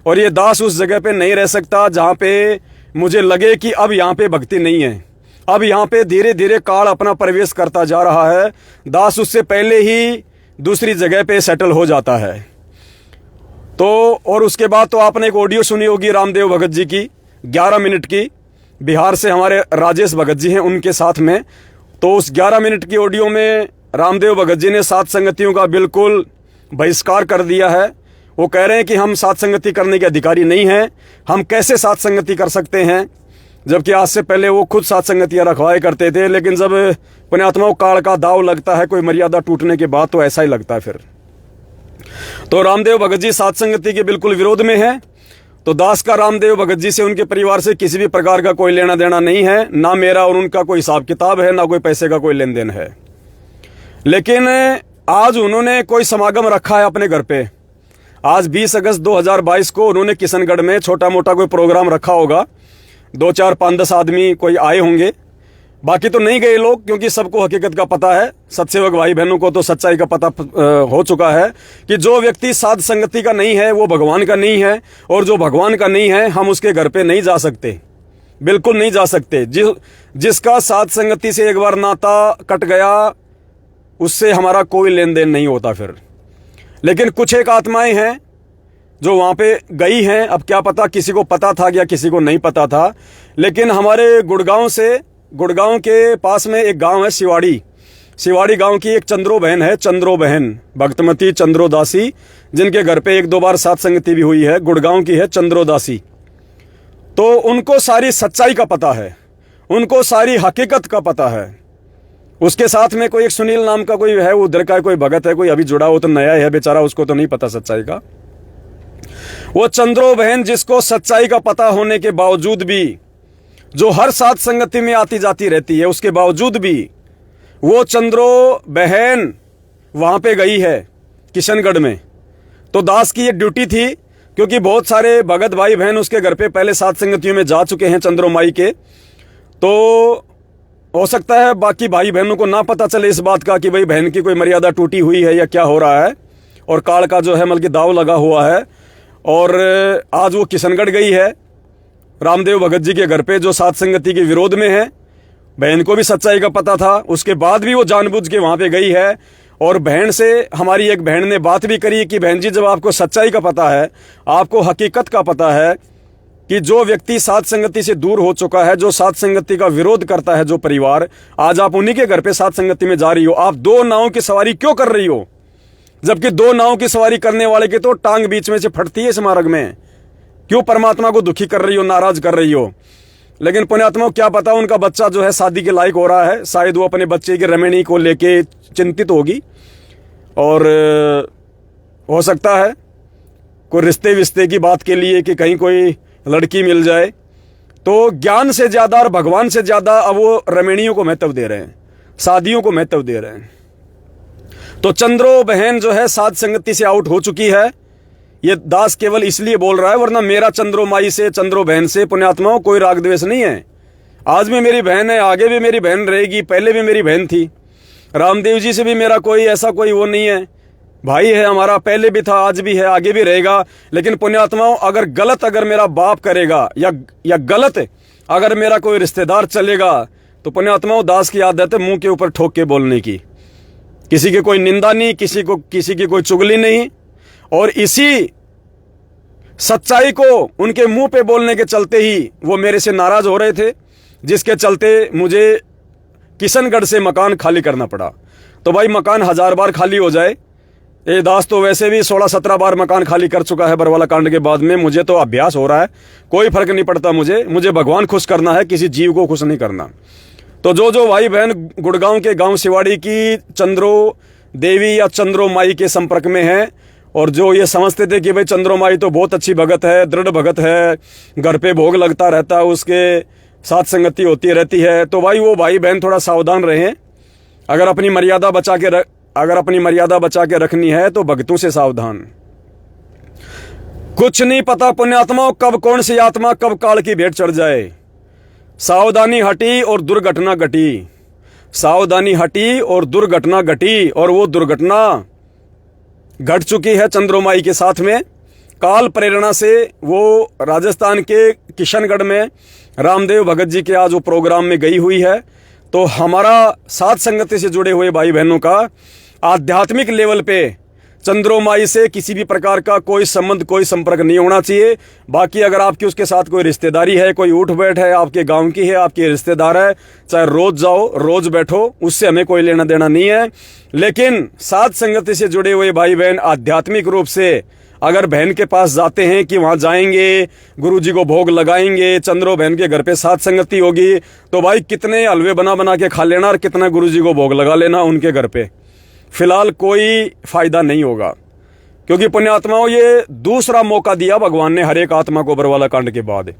[SPEAKER 1] और ये दास उस जगह पे नहीं रह सकता जहाँ पे मुझे लगे कि अब यहाँ पे भक्ति नहीं है। अब यहाँ पे धीरे धीरे काल अपना प्रवेश करता जा रहा है। दास उससे पहले ही दूसरी जगह पे सेटल हो जाता है। तो और उसके बाद तो आपने एक ऑडियो सुनी होगी रामदेव भगत जी की, 11 मिनट की, बिहार से हमारे राजेश भगत जी हैं उनके साथ में। तो उस 11 मिनट की ऑडियो में रामदेव भगत जी ने सात संगतियों का बिल्कुल बहिष्कार कर दिया है। वो कह रहे हैं कि हम सात संगति करने के अधिकारी नहीं हैं, हम कैसे सात संगति कर सकते हैं, जबकि आज से पहले वो खुद सात संगतियाँ रखवाए करते थे। लेकिन जब पुण्यात्माओं काल का दाव लगता है, कोई मर्यादा टूटने के बाद, तो ऐसा ही लगता है फिर। तो रामदेव भगत जी सात संगति के बिल्कुल विरोध में है। तो दास का रामदेव भगत जी से, उनके परिवार से किसी भी प्रकार का कोई लेना देना नहीं है, ना मेरा और उनका कोई हिसाब किताब है, ना कोई पैसे का कोई लेन देन है। लेकिन आज उन्होंने कोई समागम रखा है अपने घर पे। आज 20 अगस्त 2022 को उन्होंने किशनगढ़ में छोटा मोटा कोई प्रोग्राम रखा होगा, 2, 4, 5, 10 आदमी कोई आए होंगे, बाकी तो नहीं गए लोग, क्योंकि सबको हकीकत का पता है, सत्सेवक भाई बहनों को तो सच्चाई का पता हो चुका है कि जो व्यक्ति साध संगति का नहीं है वो भगवान का नहीं है, और जो भगवान का नहीं है हम उसके घर पे नहीं जा सकते, बिल्कुल नहीं जा सकते। जिसका साध संगति से एक बार नाता कट गया, उससे हमारा कोई लेन देन नहीं होता फिर। लेकिन कुछ एक आत्माएं हैं जो वहाँ पे गई हैं, अब क्या पता किसी को पता था या किसी को नहीं पता था। लेकिन हमारे गुड़गांव के पास में एक गांव है शिवाड़ी गांव की एक चंद्रो बहन है, चंद्रो बहन, भक्तमती चंद्रो दासी, जिनके घर पे 1-2 बार सात संगति भी हुई है, गुड़गांव की है चंद्रो दासी। तो उनको सारी सच्चाई का पता है, उनको सारी हकीकत का पता है। उसके साथ में कोई एक सुनील नाम का कोई है, उधर का कोई भगत है, कोई अभी जुड़ा हो, तो नया है बेचारा, उसको तो नहीं पता सच्चाई का। वो चंद्रो बहन, जिसको सच्चाई का पता होने के बावजूद भी, जो हर सात संगति में आती जाती रहती है, उसके बावजूद भी वो चंद्रो बहन वहां पे गई है किशनगढ़ में। तो दास की ये ड्यूटी थी, क्योंकि बहुत सारे भगत भाई बहन उसके घर पे पहले सात संगतियों में जा चुके हैं चंद्रोमाई के, तो हो सकता है बाकी भाई बहनों को ना पता चले इस बात का कि भाई बहन की कोई मर्यादा टूटी हुई है या क्या हो रहा है, और काल का जो है मतलब कि दाव लगा हुआ है। और आज वो किशनगढ़ गई है रामदेव भगत जी के घर पे, जो सात संगति के विरोध में है। बहन को भी सच्चाई का पता था, उसके बाद भी वो जानबूझ के वहां पे गई है। और बहन से हमारी एक बहन ने बात भी करी कि बहन जी, जब आपको सच्चाई का पता है, आपको हकीकत का पता है कि जो व्यक्ति सात संगति से दूर हो चुका है, जो सात संगति का विरोध करता है, जो परिवार, आज आप उन्हीं के घर पे सात संगति में जा रही हो। आप दो नावों की सवारी क्यों कर रही हो, जबकि दो नावों की सवारी करने वाले की तो टांग बीच में से फटती है इस मार्ग में। क्यों परमात्मा को दुखी कर रही हो, नाराज कर रही हो। लेकिन पुण्यात्मा को क्या पता, उनका बच्चा जो है शादी के लायक हो रहा है, शायद वो अपने बच्चे की रमणी को लेके चिंतित होगी, और हो सकता है कोई रिश्ते विश्ते की बात के लिए कि कहीं कोई लड़की मिल जाए। तो ज्ञान से ज्यादा और भगवान से ज्यादा अब वो रमणियों को महत्व दे रहे हैं, शादियों को महत्व दे रहे हैं। तो चंद्रो बहन जो है सात संगति से आउट हो चुकी है। ये दास केवल इसलिए बोल रहा है, वरना मेरा चंद्रो माई से, चंद्रो बहन से पुण्यात्माओं कोई राग द्वेष नहीं है। आज भी मेरी बहन है, आगे भी मेरी बहन रहेगी, पहले भी मेरी बहन थी। रामदेव जी से भी मेरा कोई ऐसा कोई वो नहीं है, भाई है हमारा, पहले भी था, आज भी है, आगे भी रहेगा। लेकिन पुण्यात्माओं, अगर गलत अगर मेरा बाप करेगा या गलत अगर मेरा कोई रिश्तेदार चलेगा, तो पुण्यात्माओं दास की आदत है मुंह के ऊपर ठोक के बोलने की। किसी की कोई निंदा नहीं, किसी की कोई चुगली नहीं। और इसी सच्चाई को उनके मुंह पे बोलने के चलते ही वो मेरे से नाराज हो रहे थे, जिसके चलते मुझे किशनगढ़ से मकान खाली करना पड़ा। तो भाई मकान 1000 बार खाली हो जाए, ये दास तो वैसे भी 16-17 बार मकान खाली कर चुका है बरवाला कांड के बाद में। मुझे तो अभ्यास हो रहा है, कोई फर्क नहीं पड़ता। मुझे भगवान खुश करना है, किसी जीव को खुश नहीं करना। तो जो भाई बहन गुड़गांव के गांव सिवाड़ी की चंद्रो देवी या चंद्रो माई के संपर्क में है, और जो ये समझते थे कि भाई चंद्रो माई तो बहुत अच्छी भगत है, दृढ़ भगत है, घर पे भोग लगता रहता है, उसके साथ संगति होती रहती है, तो भाई वो भाई बहन थोड़ा सावधान रहें। अगर अपनी मर्यादा बचा के रखनी है तो भक्तों से सावधान। कुछ नहीं पता पुण्यात्माओं, कब कौन सी आत्मा कब काल की भेंट चढ़ जाए। सावधानी हटी और दुर्घटना घटी, सावधानी हटी और दुर्घटना घटी, और वो दुर्घटना घट चुकी है चंद्रोमाई के साथ में। काल प्रेरणा से वो राजस्थान के किशनगढ़ में रामदेव भगत जी के आज वो प्रोग्राम में गई हुई है। तो हमारा सात संगति से जुड़े हुए भाई बहनों का आध्यात्मिक लेवल पे चंद्रोमाई से किसी भी प्रकार का कोई संबंध, कोई संपर्क नहीं होना चाहिए। बाकी अगर आपकी उसके साथ कोई रिश्तेदारी है, कोई उठ बैठ है, आपके गांव की है, आपके रिश्तेदार है, चाहे रोज जाओ रोज बैठो, उससे हमें कोई लेना देना नहीं है। लेकिन सात संगति से जुड़े हुए भाई बहन आध्यात्मिक रूप से अगर बहन के पास जाते हैं कि वहां जाएंगे, गुरुजी को भोग लगाएंगे, चंद्रो बहन के घर पे सात संगति होगी, तो भाई कितने हलवे बना के खा लेना और कितना गुरुजी को भोग लगा लेना उनके घर पे। फिलहाल कोई फायदा नहीं होगा, क्योंकि पुण्यात्माओं ये दूसरा मौका दिया भगवान ने हर एक आत्मा को बरवाला कांड के बाद।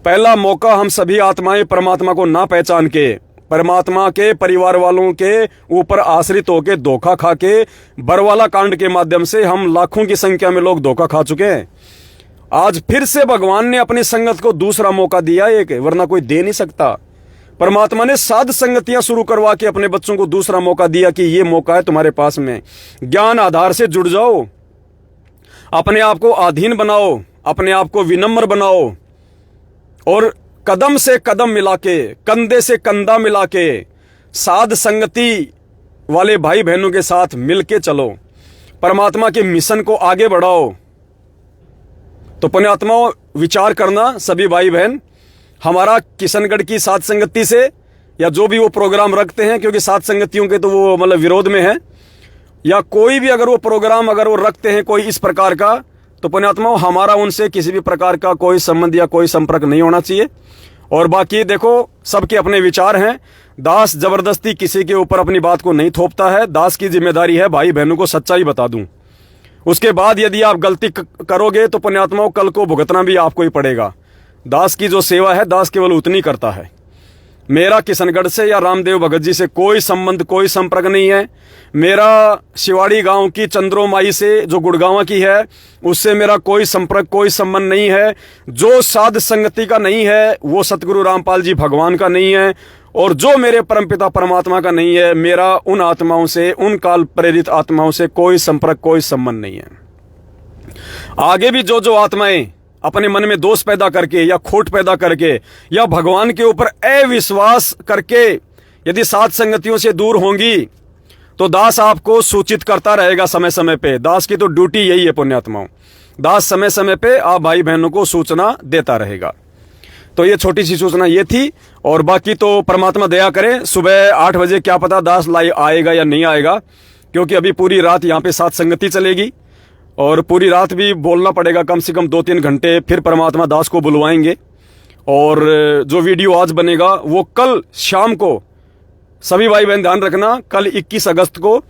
[SPEAKER 1] पहला मौका हम सभी आत्माएं परमात्मा को ना पहचान के, परमात्मा के परिवार वालों के ऊपर आश्रित होके धोखा खा के, बरवाला कांड के माध्यम से हम लाखों की संख्या में लोग धोखा खा चुके हैं। आज फिर से भगवान ने अपनी संगत को दूसरा मौका दिया एक, वरना कोई दे नहीं सकता। परमात्मा ने साध संगतियां शुरू करवा के अपने बच्चों को दूसरा मौका दिया कि ये मौका है तुम्हारे पास में। ज्ञान आधार से जुड़ जाओ, अपने आप को अधीन बनाओ, अपने आप को विनम्र बनाओ, और कदम से कदम मिला के, कंधे से कंधा मिला के साध संगति वाले भाई बहनों के साथ मिलके चलो, परमात्मा के मिशन को आगे बढ़ाओ। तो पुण्यात्माओं विचार करना सभी भाई बहन, हमारा किशनगढ़ की सात संगति से या जो भी वो प्रोग्राम रखते हैं, क्योंकि सात संगतियों के तो वो मतलब विरोध में है, या कोई भी अगर वो प्रोग्राम अगर वो रखते हैं कोई इस प्रकार का, तो पुण्यात्माओं हमारा उनसे किसी भी प्रकार का कोई संबंध या कोई संपर्क नहीं होना चाहिए। और बाकी देखो सबके अपने विचार हैं, दास जबरदस्ती किसी के ऊपर अपनी बात को नहीं थोपता है। दास की जिम्मेदारी है भाई बहनों को सच्चाई बता दूं, उसके बाद यदि आप गलती करोगे तो पुण्यात्माओं कल को भुगतना भी आपको ही पड़ेगा। दास की जो सेवा है दास केवल उतनी करता है, मेरा किशनगढ़ से या रामदेव भगत जी से कोई संबंध, कोई संपर्क नहीं है। मेरा शिवाड़ी गांव की चंद्रो माई से जो गुड़गांव की है, उससे मेरा कोई संपर्क, कोई संबंध नहीं है। जो साध संगति का नहीं है वो सतगुरु रामपाल जी भगवान का नहीं है, और जो मेरे परमपिता परमात्मा का नहीं है, मेरा उन आत्माओं से, उन काल प्रेरित आत्माओं से कोई संपर्क, कोई संबंध नहीं है। आगे भी जो जो आत्माएं अपने मन में दोष पैदा करके या खोट पैदा करके या भगवान के ऊपर अविश्वास करके यदि साध संगतियों से दूर होंगी, तो दास आपको सूचित करता रहेगा समय समय पे। दास की तो ड्यूटी यही है पुण्यात्माओं, दास समय समय पे आप भाई बहनों को सूचना देता रहेगा। तो ये छोटी सी सूचना ये थी, और बाकी तो परमात्मा दया करे। सुबह 8 बजे क्या पता दास लाइव आएगा या नहीं आएगा, क्योंकि अभी पूरी रात यहाँ पे साध संगति चलेगी, और पूरी रात भी बोलना पड़ेगा, कम से कम 2-3 घंटे। फिर परमात्मा दास को बुलवाएंगे, और जो वीडियो आज बनेगा वो कल शाम को, सभी भाई बहन ध्यान रखना, कल 21 अगस्त को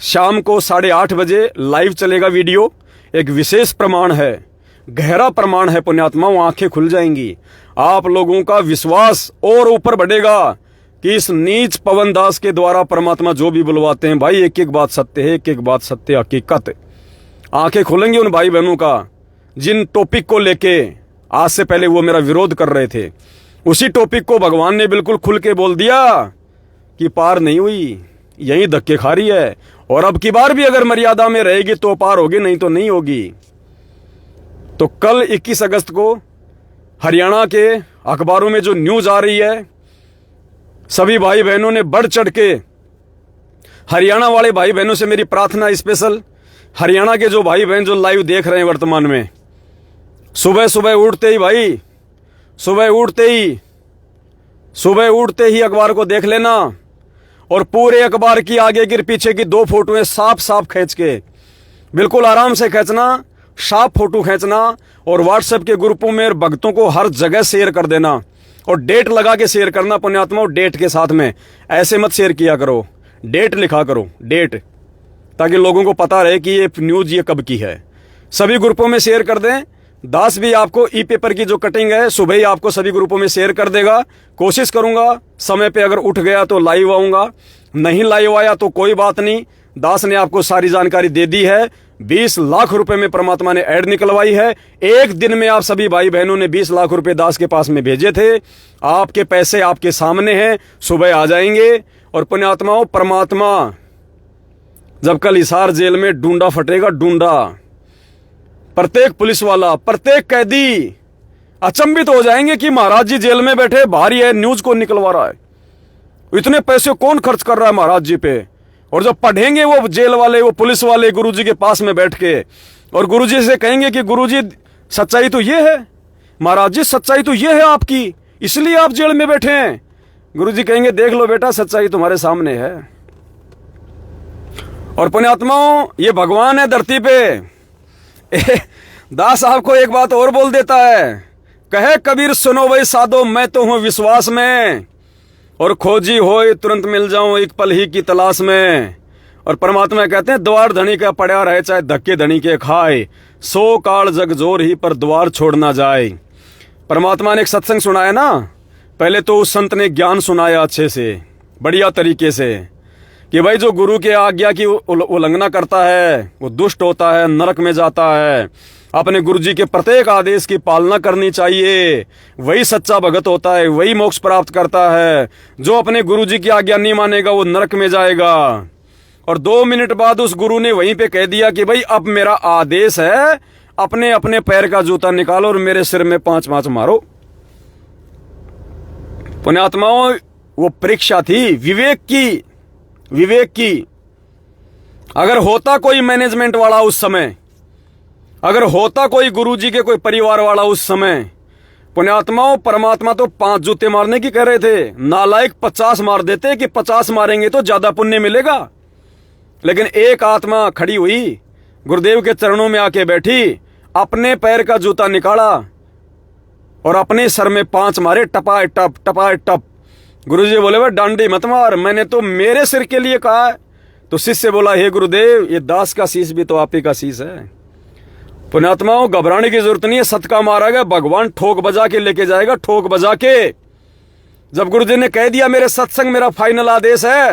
[SPEAKER 1] शाम को 8:30 बजे लाइव चलेगा वीडियो। एक विशेष प्रमाण है, गहरा प्रमाण है पुण्यात्माओं, आंखें खुल जाएंगी, आप लोगों का विश्वास और ऊपर बढ़ेगा कि इस नीच पवन दास के द्वारा परमात्मा जो भी बुलवाते हैं भाई, एक एक बात सत्य है, एक एक बात सत्य हकीकत। आंखें खुलेंगी उन भाई बहनों का जिन टॉपिक को लेके आज से पहले वो मेरा विरोध कर रहे थे। उसी टॉपिक को भगवान ने बिल्कुल खुल के बोल दिया कि पार नहीं हुई, यही धक्के खा रही है, और अब की बार भी अगर मर्यादा में रहेगी तो पार होगी, नहीं तो नहीं होगी। तो कल 21 अगस्त को हरियाणा के अखबारों में जो न्यूज आ रही है, सभी भाई बहनों ने बढ़ चढ़ के, हरियाणा वाले भाई बहनों से मेरी प्रार्थना स्पेशल, हरियाणा के जो भाई बहन जो लाइव देख रहे हैं वर्तमान में, सुबह सुबह उठते ही भाई, सुबह उठते ही अखबार को देख लेना, और पूरे अखबार की आगे की पीछे की 2 फोटोएं साफ साफ खींच के, बिल्कुल आराम से खींचना, साफ फोटो खींचना, और व्हाट्सएप के ग्रुपों में भक्तों को हर जगह शेयर कर देना, और डेट लगा के शेयर करना पुण्यात्मा, और डेट के साथ में ऐसे मत शेयर किया करो, डेट लिखा करो, डेट, ताकि लोगों को पता रहे कि ये न्यूज ये कब की है। सभी ग्रुपों में शेयर कर दें। दास भी आपको ई पेपर की जो कटिंग है सुबह ही आपको सभी ग्रुपों में शेयर कर देगा। कोशिश करूंगा समय पे अगर उठ गया तो लाइव आऊंगा, नहीं लाइव आया तो कोई बात नहीं, दास ने आपको सारी जानकारी दे दी है। 20 लाख रुपए में परमात्मा ने ऐड निकलवाई है। एक दिन में आप सभी भाई बहनों ने 20 लाख रुपए दास के पास में भेजे थे। आपके पैसे आपके सामने हैं, सुबह आ जाएंगे। और पुण्यात्माओं, परमात्मा जब कल हिसार जेल में डूंडा फटेगा, डूंडा, प्रत्येक पुलिस वाला, प्रत्येक कैदी अचंभित हो जाएंगे कि महाराज जी जेल में बैठे, भारी है, न्यूज कौन निकलवा रहा है, इतने पैसे कौन खर्च कर रहा है महाराज जी पे। और जब पढ़ेंगे वो जेल वाले, वो पुलिस वाले गुरुजी के पास में बैठ के, और गुरुजी से कहेंगे कि गुरुजी सच्चाई तो ये है, महाराज जी सच्चाई तो ये है आपकी, इसलिए आप जेल में बैठे हैं। गुरुजी कहेंगे देख लो बेटा, सच्चाई तुम्हारे सामने है। और पुण्यात्माओं, ये भगवान है धरती पे। दास आपको एक बात और बोल देता है, कहे कबीर सुनो भाई साधो, मैं तो हूं विश्वास में, और खोजी होए तुरंत मिल जाऊं एक पल ही की तलाश में। और परमात्मा कहते हैं द्वार धनी का पड़ा रहे चाहे धक्के धनी के खाए, 100 काल जग जोर ही पर द्वार छोड़ ना जाए। परमात्मा ने एक सत्संग सुनाया ना, पहले तो उस संत ने ज्ञान सुनाया अच्छे से, बढ़िया तरीके से, कि भाई जो गुरु के आज्ञा की उल्लंघना करता है वो दुष्ट होता है, नरक में जाता है। अपने गुरुजी के प्रत्येक आदेश की पालना करनी चाहिए, वही सच्चा भगत होता है, वही मोक्ष प्राप्त करता है। जो अपने गुरुजी की आज्ञा नहीं मानेगा वो नरक में जाएगा। और 2 मिनट बाद उस गुरु ने वहीं पे कह दिया कि भाई अब मेरा आदेश है, अपने अपने पैर का जूता निकालो और मेरे सिर में 5 मारो। पुण्यात्माओं, वो परीक्षा थी विवेक की। अगर होता कोई मैनेजमेंट वाला उस समय, अगर होता कोई गुरुजी के कोई परिवार वाला उस समय, पुण्यात्माओं, परमात्मा तो 5 जूते मारने की कह रहे थे, नालायक 50 मार देते कि 50 मारेंगे तो ज्यादा पुण्य मिलेगा। लेकिन एक आत्मा खड़ी हुई, गुरुदेव के चरणों में आके बैठी, अपने पैर का जूता निकाला और अपने सर में 5 मारे, टपा टप। गुरुजी बोले भाई डांडी मत मार, मैंने तो मेरे सिर के लिए कहा है। तो शिष्य बोला हे गुरुदेव, ये दास का शीश भी तो आप ही का शीश है। पुण्यात्माओं, घबराने की जरूरत नहीं है, सत का मारा गया, भगवान ठोक बजा के लेके जाएगा, ठोक बजा के। जब गुरुजी ने कह दिया मेरे सत्संग मेरा फाइनल आदेश है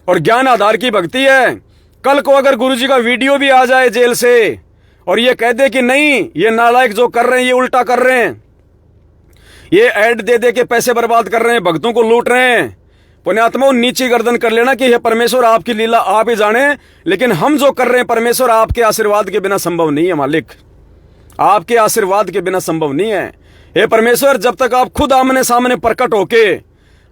[SPEAKER 1] और ज्ञान आधार की भक्ति है, कल को अगर गुरुजी का वीडियो भी आ जाए जेल से और ये कह दे कि नहीं ये नालायक जो कर रहे हैं ये उल्टा कर रहे हैं, ये ऐड दे दे के पैसे बर्बाद कर रहे हैं, भक्तों को लूट रहे हैं, पुण्यात्माओं नीची गर्दन कर लेना कि यह परमेश्वर आपकी लीला आप ही जाने, लेकिन हम जो कर रहे हैं परमेश्वर आपके आशीर्वाद के बिना संभव नहीं है मालिक, आपके आशीर्वाद के बिना संभव नहीं है। हे परमेश्वर, जब तक आप खुद आमने सामने प्रकट होके,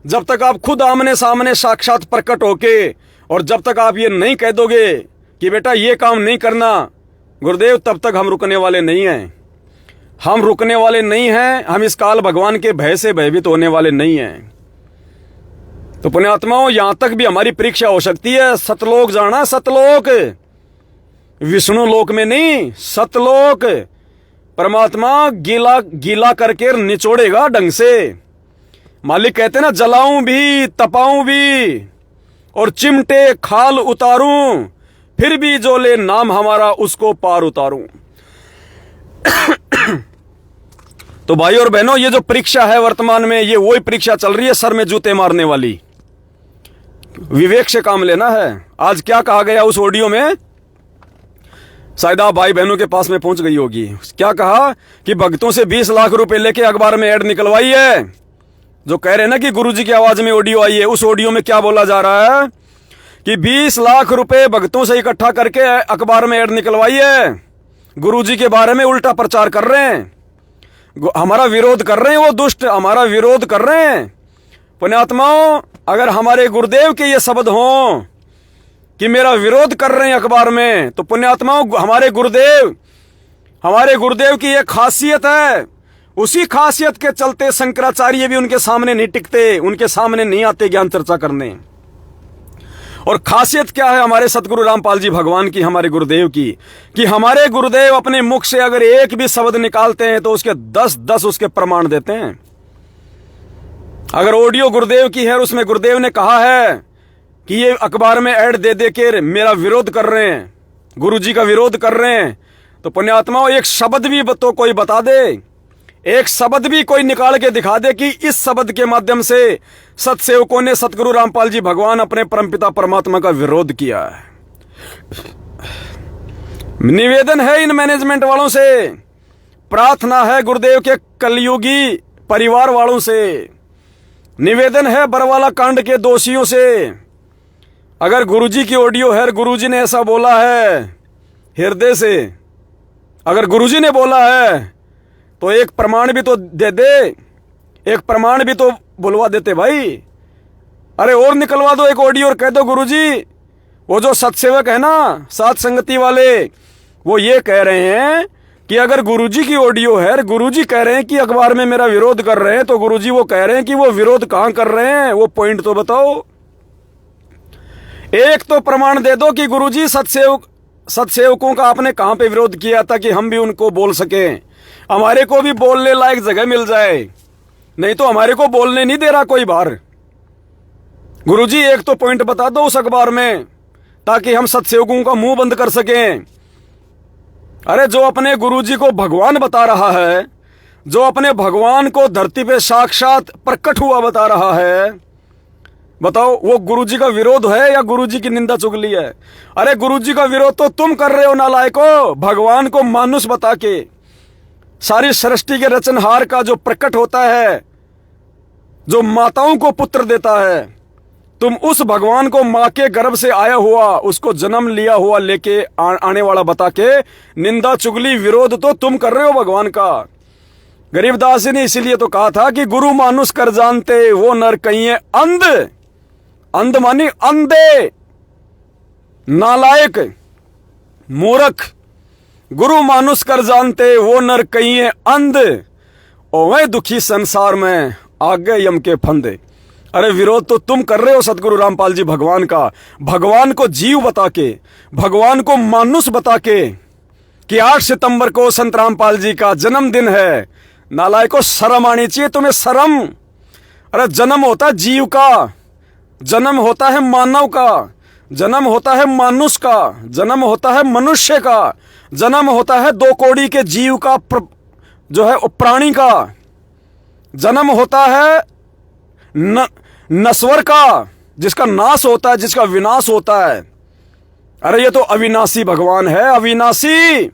[SPEAKER 1] जब तक आप खुद आमने सामने साक्षात प्रकट होके और जब तक आप ये नहीं कह दोगे कि बेटा ये काम नहीं करना गुरुदेव, तब तक हम रुकने वाले नहीं हैं। हम रुकने वाले नहीं हैं। हम इस काल भगवान के भय से भयभीत होने वाले नहीं हैं। तो पुण्यात्माओं, यहां तक भी हमारी परीक्षा हो सकती है। सतलोक जाना, सतलोक, विष्णु लोक में नहीं, सतलोक। परमात्मा गीला गीला करके निचोड़ेगा ढंग से। मालिक कहते ना, जलाऊं भी तपाऊं भी और चिमटे खाल उतारूं, फिर भी जो ले नाम हमारा उसको पार उतारूं। तो भाई और बहनों, ये जो परीक्षा है वर्तमान में, ये वही परीक्षा चल रही है सर में जूते मारने वाली। विवेक से काम लेना है। आज क्या कहा गया उस ऑडियो में, शायद आप भाई बहनों के पास में पहुंच गई होगी। क्या कहा कि भक्तों से 20 लाख रुपए लेके अखबार में ऐड निकलवाई है। जो कह रहे हैं ना कि गुरुजी की आवाज में ऑडियो आई है, उस ऑडियो में क्या बोला जा रहा है कि 20 लाख रुपए भक्तों से इकट्ठा करके अखबार में ऐड निकलवाई है। गुरुजी के बारे में उल्टा प्रचार कर रहे हैं, हमारा विरोध कर रहे हैं, वो दुष्ट हमारा विरोध कर रहे हैं। पुण्यात्माओं, अगर हमारे गुरुदेव के ये शब्द हों कि मेरा विरोध कर रहे हैं अखबार में, तो पुण्यात्माओं, हमारे गुरुदेव की एक खासियत है। उसी खासियत के चलते शंकराचार्य भी उनके सामने नहीं टिकते, उनके सामने नहीं आते ज्ञान चर्चा करने। और खासियत क्या है हमारे सतगुरु रामपाल जी भगवान की, हमारे गुरुदेव की, कि हमारे गुरुदेव अपने मुख से अगर एक भी शब्द निकालते हैं तो उसके 10 उसके प्रमाण देते हैं। अगर ऑडियो गुरुदेव की है और उसमें गुरुदेव ने कहा है कि ये अखबार में ऐड दे दे के मेरा विरोध कर रहे हैं, गुरुजी का विरोध कर रहे हैं, तो पुण्यात्माओं, एक शब्द भी तो कोई बता दे, एक शब्द भी कोई निकाल के दिखा दे कि इस शब्द के माध्यम से सतसेवकों ने सतगुरु रामपाल जी भगवान अपने परमपिता परमात्मा का विरोध किया है। निवेदन है इन मैनेजमेंट वालों से, प्रार्थना है गुरुदेव के कलयुगी परिवार वालों से, निवेदन है बरवाला कांड के दोषियों से। अगर गुरुजी की ऑडियो है, गुरुजी ने ऐसा बोला है हृदय से, अगर गुरुजी ने बोला है तो एक प्रमाण भी तो दे दे, एक प्रमाण भी तो बुलवा देते भाई। अरे और निकलवा दो एक ऑडियो और कह दो गुरुजी, वो जो सत्सेवक है ना, साथ संगति वाले, वो ये कह रहे हैं कि अगर गुरुजी की ऑडियो है, गुरुजी कह रहे हैं कि अखबार में मेरा विरोध कर रहे हैं, तो गुरुजी वो कह रहे हैं कि वो विरोध कहां कर रहे हैं, वो पॉइंट तो बताओ। एक तो प्रमाण दे दो कि गुरुजी सत्सेवकों का आपने कहां पे विरोध किया था कि हम भी उनको बोल सके, हमारे को भी बोलने लायक जगह मिल जाए। नहीं तो हमारे को बोलने नहीं दे रहा कोई बाहर। गुरुजी एक तो पॉइंट बता दो उस अखबार में, ताकि हम सत्सेवकों का मुंह बंद कर सकें। अरे जो अपने गुरुजी को भगवान बता रहा है, जो अपने भगवान को धरती पे साक्षात प्रकट हुआ बता रहा है, बताओ वो गुरुजी का विरोध है या गुरुजी की निंदा चुगली है? अरे गुरुजी का विरोध तो तुम कर रहे हो नालायको। भगवान को मानुष बता के, सारी सृष्टि के रचनहार का जो प्रकट होता है, जो माताओं को पुत्र देता है, तुम उस भगवान को मां के गर्भ से आया हुआ, उसको जन्म लिया हुआ लेके आने वाला बता के निंदा चुगली विरोध तो तुम कर रहे हो भगवान का। गरीबदास जी ने इसीलिए तो कहा था कि गुरु मानुष कर जानते वो नर कहिए अंध। अंध मानी अंधे, नालायक, मूर्ख। गुरु मानुष कर जानते वो नर कहिए अंध, ओवे दुखी संसार में आगे यम के फंदे। अरे विरोध तो तुम कर रहे हो सतगुरु रामपाल जी भगवान का, भगवान को जीव बता के, भगवान को मानुष बता के कि 8 सितंबर को संत रामपाल जी का जन्मदिन है। नालायको, शर्म आनी चाहिए तुम्हें, शर्म। अरे जन्म होता है जीव का, जन्म होता है मानव का, जन्म होता है मानुष का, जन्म होता है मनुष्य का, जन्म होता है 2 कौड़ी के जीव का, जो है प्राणी का। जन्म होता है नश्वर का, जिसका नाश होता है, जिसका विनाश होता है। अरे ये तो अविनाशी भगवान है, अविनाशी।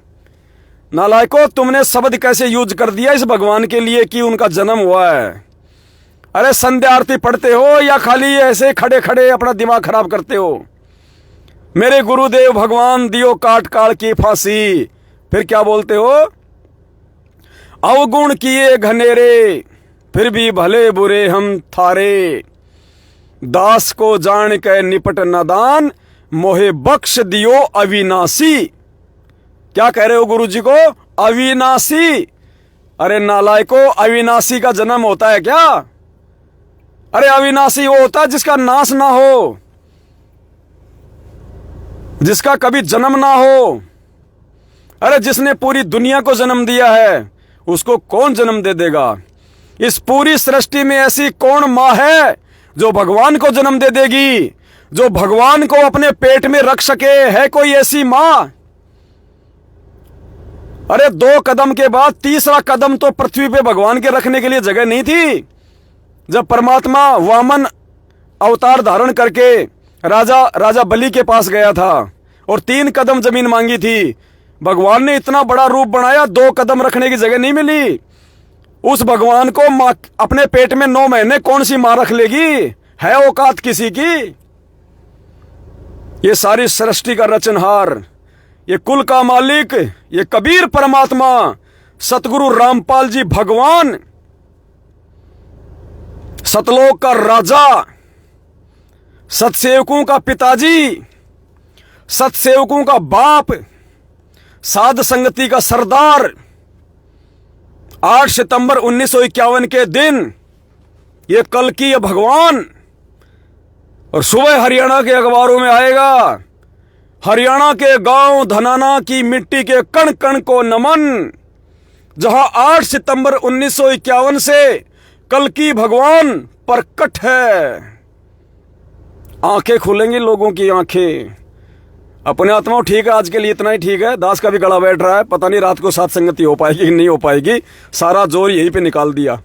[SPEAKER 1] नालायको, तुमने शब्द कैसे यूज कर दिया इस भगवान के लिए कि उनका जन्म हुआ है। अरे संध्या आरती पढ़ते हो या खाली ऐसे खड़े खड़े अपना दिमाग खराब करते हो? मेरे गुरुदेव भगवान दियो काट काट की फांसी, फिर क्या बोलते हो? अवगुण किए घनेरे, फिर भी भले बुरे हम थारे, दास को जान के निपट नादान, मोहे बख्श दियो अविनाशी। क्या कह रहे हो गुरु जी को? अविनाशी। अरे नालायको, अविनाशी का जन्म होता है क्या? अरे अविनाशी वो होता है जिसका नाश ना हो, जिसका कभी जन्म ना हो। अरे जिसने पूरी दुनिया को जन्म दिया है, उसको कौन जन्म दे देगा? इस पूरी सृष्टि में ऐसी कौन मां है जो भगवान को जन्म दे देगी, जो भगवान को अपने पेट में रख सके? है कोई ऐसी मां? अरे 2 कदम के बाद तीसरा कदम तो पृथ्वी पे भगवान के रखने के लिए जगह नहीं थी। जब परमात्मा वामन अवतार धारण करके राजा बलि के पास गया था और 3 कदम जमीन मांगी थी, भगवान ने इतना बड़ा रूप बनाया, 2 कदम रखने की जगह नहीं मिली। उस भगवान को मां अपने पेट में 9 महीने कौन सी मां रख लेगी? है औकात किसी की? ये सारी सृष्टि का रचनहार, ये कुल का मालिक, ये कबीर परमात्मा सतगुरु रामपाल जी भगवान, सतलोक का राजा, सतसेवकों का पिताजी, सतसेवकों का बाप, साध संगति का सरदार, 8 सितंबर 1951 के दिन ये कल की ये भगवान, और सुबह हरियाणा के अखबारों में आएगा, हरियाणा के गांव धनाना की मिट्टी के कण कण को नमन, जहां 8 सितंबर 1951 से कल की भगवान प्रकट है। आंखें खुलेंगी लोगों की आंखें। अपने आत्माओं, ठीक है, आज के लिए इतना ही ठीक है। दास का भी गला बैठ रहा है, पता नहीं रात को साथ संगति हो पाएगी कि नहीं हो पाएगी। सारा जोर यहीं पे निकाल दिया।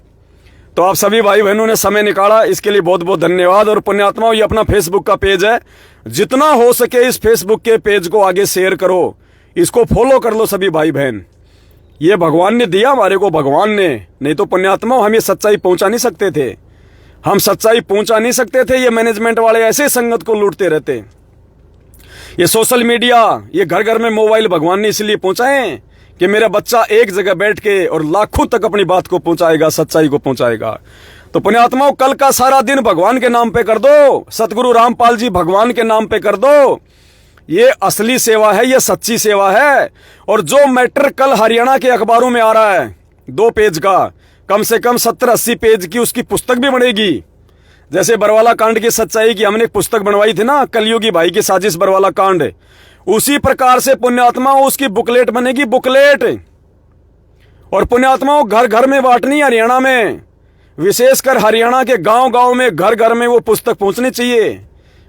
[SPEAKER 1] तो आप सभी भाई बहनों ने समय निकाला, इसके लिए बहुत बहुत धन्यवाद। और पुण्यात्माओं, ये अपना फेसबुक का पेज है, जितना हो सके इस फेसबुक के पेज को आगे शेयर करो, इसको फॉलो कर लो सभी भाई बहन। ये भगवान ने दिया हमारे को, भगवान ने, नहीं तो पुण्यात्माओं हम ये सच्चाई पहुंचा नहीं सकते थे। हम सच्चाई पहुंचा नहीं सकते थे, ये मैनेजमेंट वाले ऐसे संगत को लूटते रहते। ये सोशल मीडिया, ये घर घर में मोबाइल भगवान ने इसलिए पहुंचाए कि मेरा बच्चा एक जगह बैठ के और लाखों तक अपनी बात को पहुंचाएगा, सच्चाई को पहुंचाएगा। तो पुण्यात्माओं, कल का सारा दिन भगवान के नाम पे कर दो, सतगुरु रामपाल जी भगवान के नाम पे कर दो। ये असली सेवा है, ये सच्ची सेवा है। और जो मैटर कल हरियाणा के अखबारों में आ रहा है 2 पेज का, कम से कम 70-80 पेज की उसकी पुस्तक भी बनेगी। जैसे बरवाला कांड की सच्चाई की हमने एक पुस्तक बनवाई थी ना, कलयुगी भाई की साजिश बरवाला कांड, उसी प्रकार से पुण्यात्माओं उसकी बुकलेट बनेगी, बुकलेट। और पुण्यात्माओं घर घर में बांटनी, हरियाणा में, विशेषकर हरियाणा के गांव गांव में, घर घर में वो पुस्तक पहुंचनी चाहिए।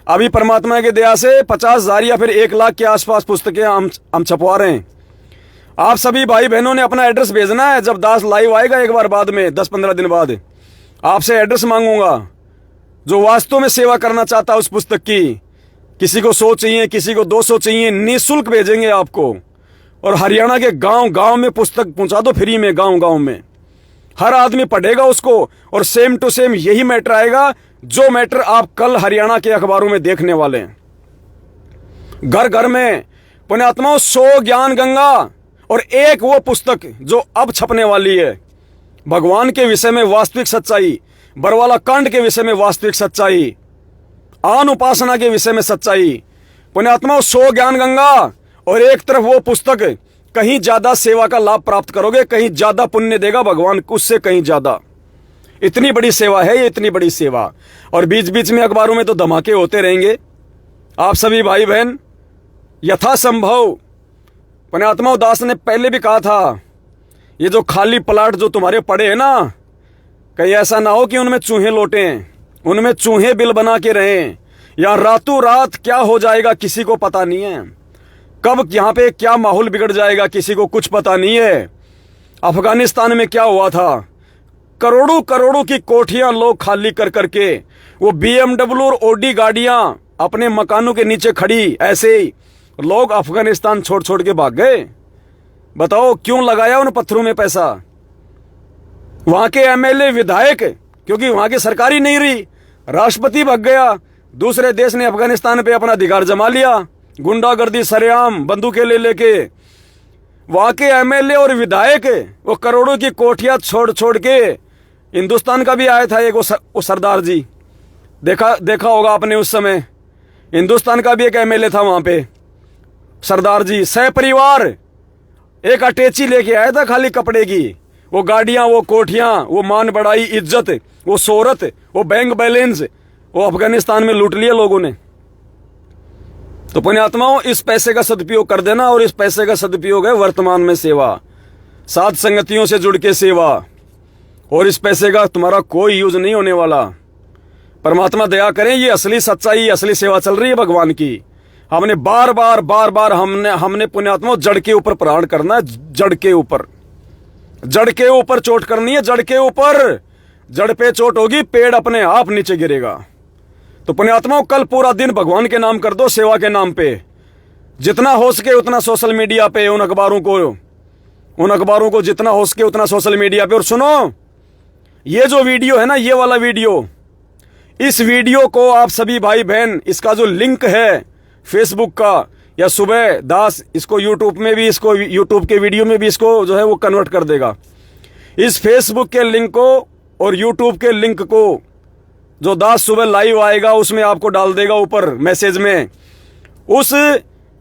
[SPEAKER 1] अभी परमात्मा की दया से 50,000 या फिर 1 लाख के आसपास पुस्तकें हम छपवा रहे हैं। आप सभी भाई बहनों ने अपना एड्रेस भेजना है। जब दास लाइव आएगा एक बार बाद में 10-15 दिन बाद, आपसे एड्रेस मांगूंगा। जो वास्तव में सेवा करना चाहता है उस पुस्तक की, किसी को 100 चाहिए, किसी को 200 चाहिए, निःशुल्क भेजेंगे आपको। और हरियाणा के गांव गांव में पुस्तक पहुंचा दो फ्री में, गांव गांव में। हर आदमी पढ़ेगा उसको और सेम टू सेम यही मैटर आएगा जो मैटर आप कल हरियाणा के अखबारों में देखने वाले हैं। घर घर में पुण्यात्माओं 100 ज्ञान गंगा और एक वो पुस्तक जो अब छपने वाली है, भगवान के विषय में वास्तविक सच्चाई, बरवाला कांड के विषय में वास्तविक सच्चाई, आन उपासना के विषय में सच्चाई। पुण्यात्माओं 100 ज्ञान गंगा और एक तरफ वो पुस्तक, कहीं ज्यादा सेवा का लाभ प्राप्त करोगे, कहीं ज्यादा पुण्य देगा भगवान, उससे कहीं ज्यादा। इतनी बड़ी सेवा है ये, इतनी बड़ी सेवा। और बीच बीच में अखबारों में तो धमाके होते रहेंगे। आप सभी भाई बहन यथासंभव, पुण्यात्मा दास ने पहले भी कहा था, ये जो खाली प्लाट जो तुम्हारे पड़े हैं ना, कहीं ऐसा ना हो कि उनमें चूहे लौटें, उनमें चूहे बिल बना के रहें। या रातों रात क्या हो जाएगा किसी को पता नहीं है, कब यहाँ पे क्या माहौल बिगड़ जाएगा किसी को कुछ पता नहीं है। अफगानिस्तान में क्या हुआ था, करोड़ों करोड़ों की कोठियां लोग खाली कर करके, वो BMW और ओडी गाड़ियां अपने मकानों के नीचे खड़ी, ऐसे ही लोग अफगानिस्तान छोड़ छोड़ के भाग गए। बताओ क्यों लगाया उन पत्थरों में पैसा? वहां के MLA विधायक, क्योंकि वहां की सरकार ही नहीं रही, राष्ट्रपति भाग गया, दूसरे देश ने अफगानिस्तान पे अपना अधिकार जमा लिया, गुंडागर्दी सरेआम बंदूकें ले लेके। वहां के MLA और विधायक वो करोड़ों की कोठियां छोड़ छोड़ के, हिंदुस्तान का भी आया था एक वो सरदार जी, देखा होगा आपने उस समय, हिंदुस्तान का भी एक MLA था वहां पे, सरदार जी सहपरिवार एक अटैची लेके आया था खाली कपड़े की। वो गाड़ियां, वो कोठियां, वो मान बढ़ाई, इज्जत, वो शोहरत, वो बैंक बैलेंस, वो अफगानिस्तान में लूट लिया लोगों ने। तो पुण्यात्माओं, इस पैसे का सदुपयोग कर देना, और इस पैसे का सदुपयोग है वर्तमान में सेवा, साथ संगतियों से जुड़ के सेवा, और इस पैसे का तुम्हारा कोई यूज नहीं होने वाला। परमात्मा दया करें, ये असली सच्चाई, असली सेवा चल रही है भगवान की। हमने बार बार हमने पुण्यात्मा जड़ के ऊपर प्रहार करना है, जड़ के ऊपर चोट करनी है, जड़ के ऊपर। जड़ पे चोट होगी, पेड़ अपने आप नीचे गिरेगा। तो पुण्यात्माओं, कल पूरा दिन भगवान के नाम कर दो, सेवा के नाम पे। जितना हो सके उतना सोशल मीडिया पे उन अखबारों को जितना हो सके उतना सोशल मीडिया पे। और सुनो, ये जो वीडियो है ना, ये वाला वीडियो, इस वीडियो को आप सभी भाई बहन, इसका जो लिंक है फेसबुक का, या सुबह दास इसको यूट्यूब में भी, इसको यूट्यूब के वीडियो में भी इसको जो है वो कन्वर्ट कर देगा। इस फेसबुक के लिंक को और यूट्यूब के लिंक को जो दास सुबह लाइव आएगा उसमें आपको डाल देगा ऊपर मैसेज में। उस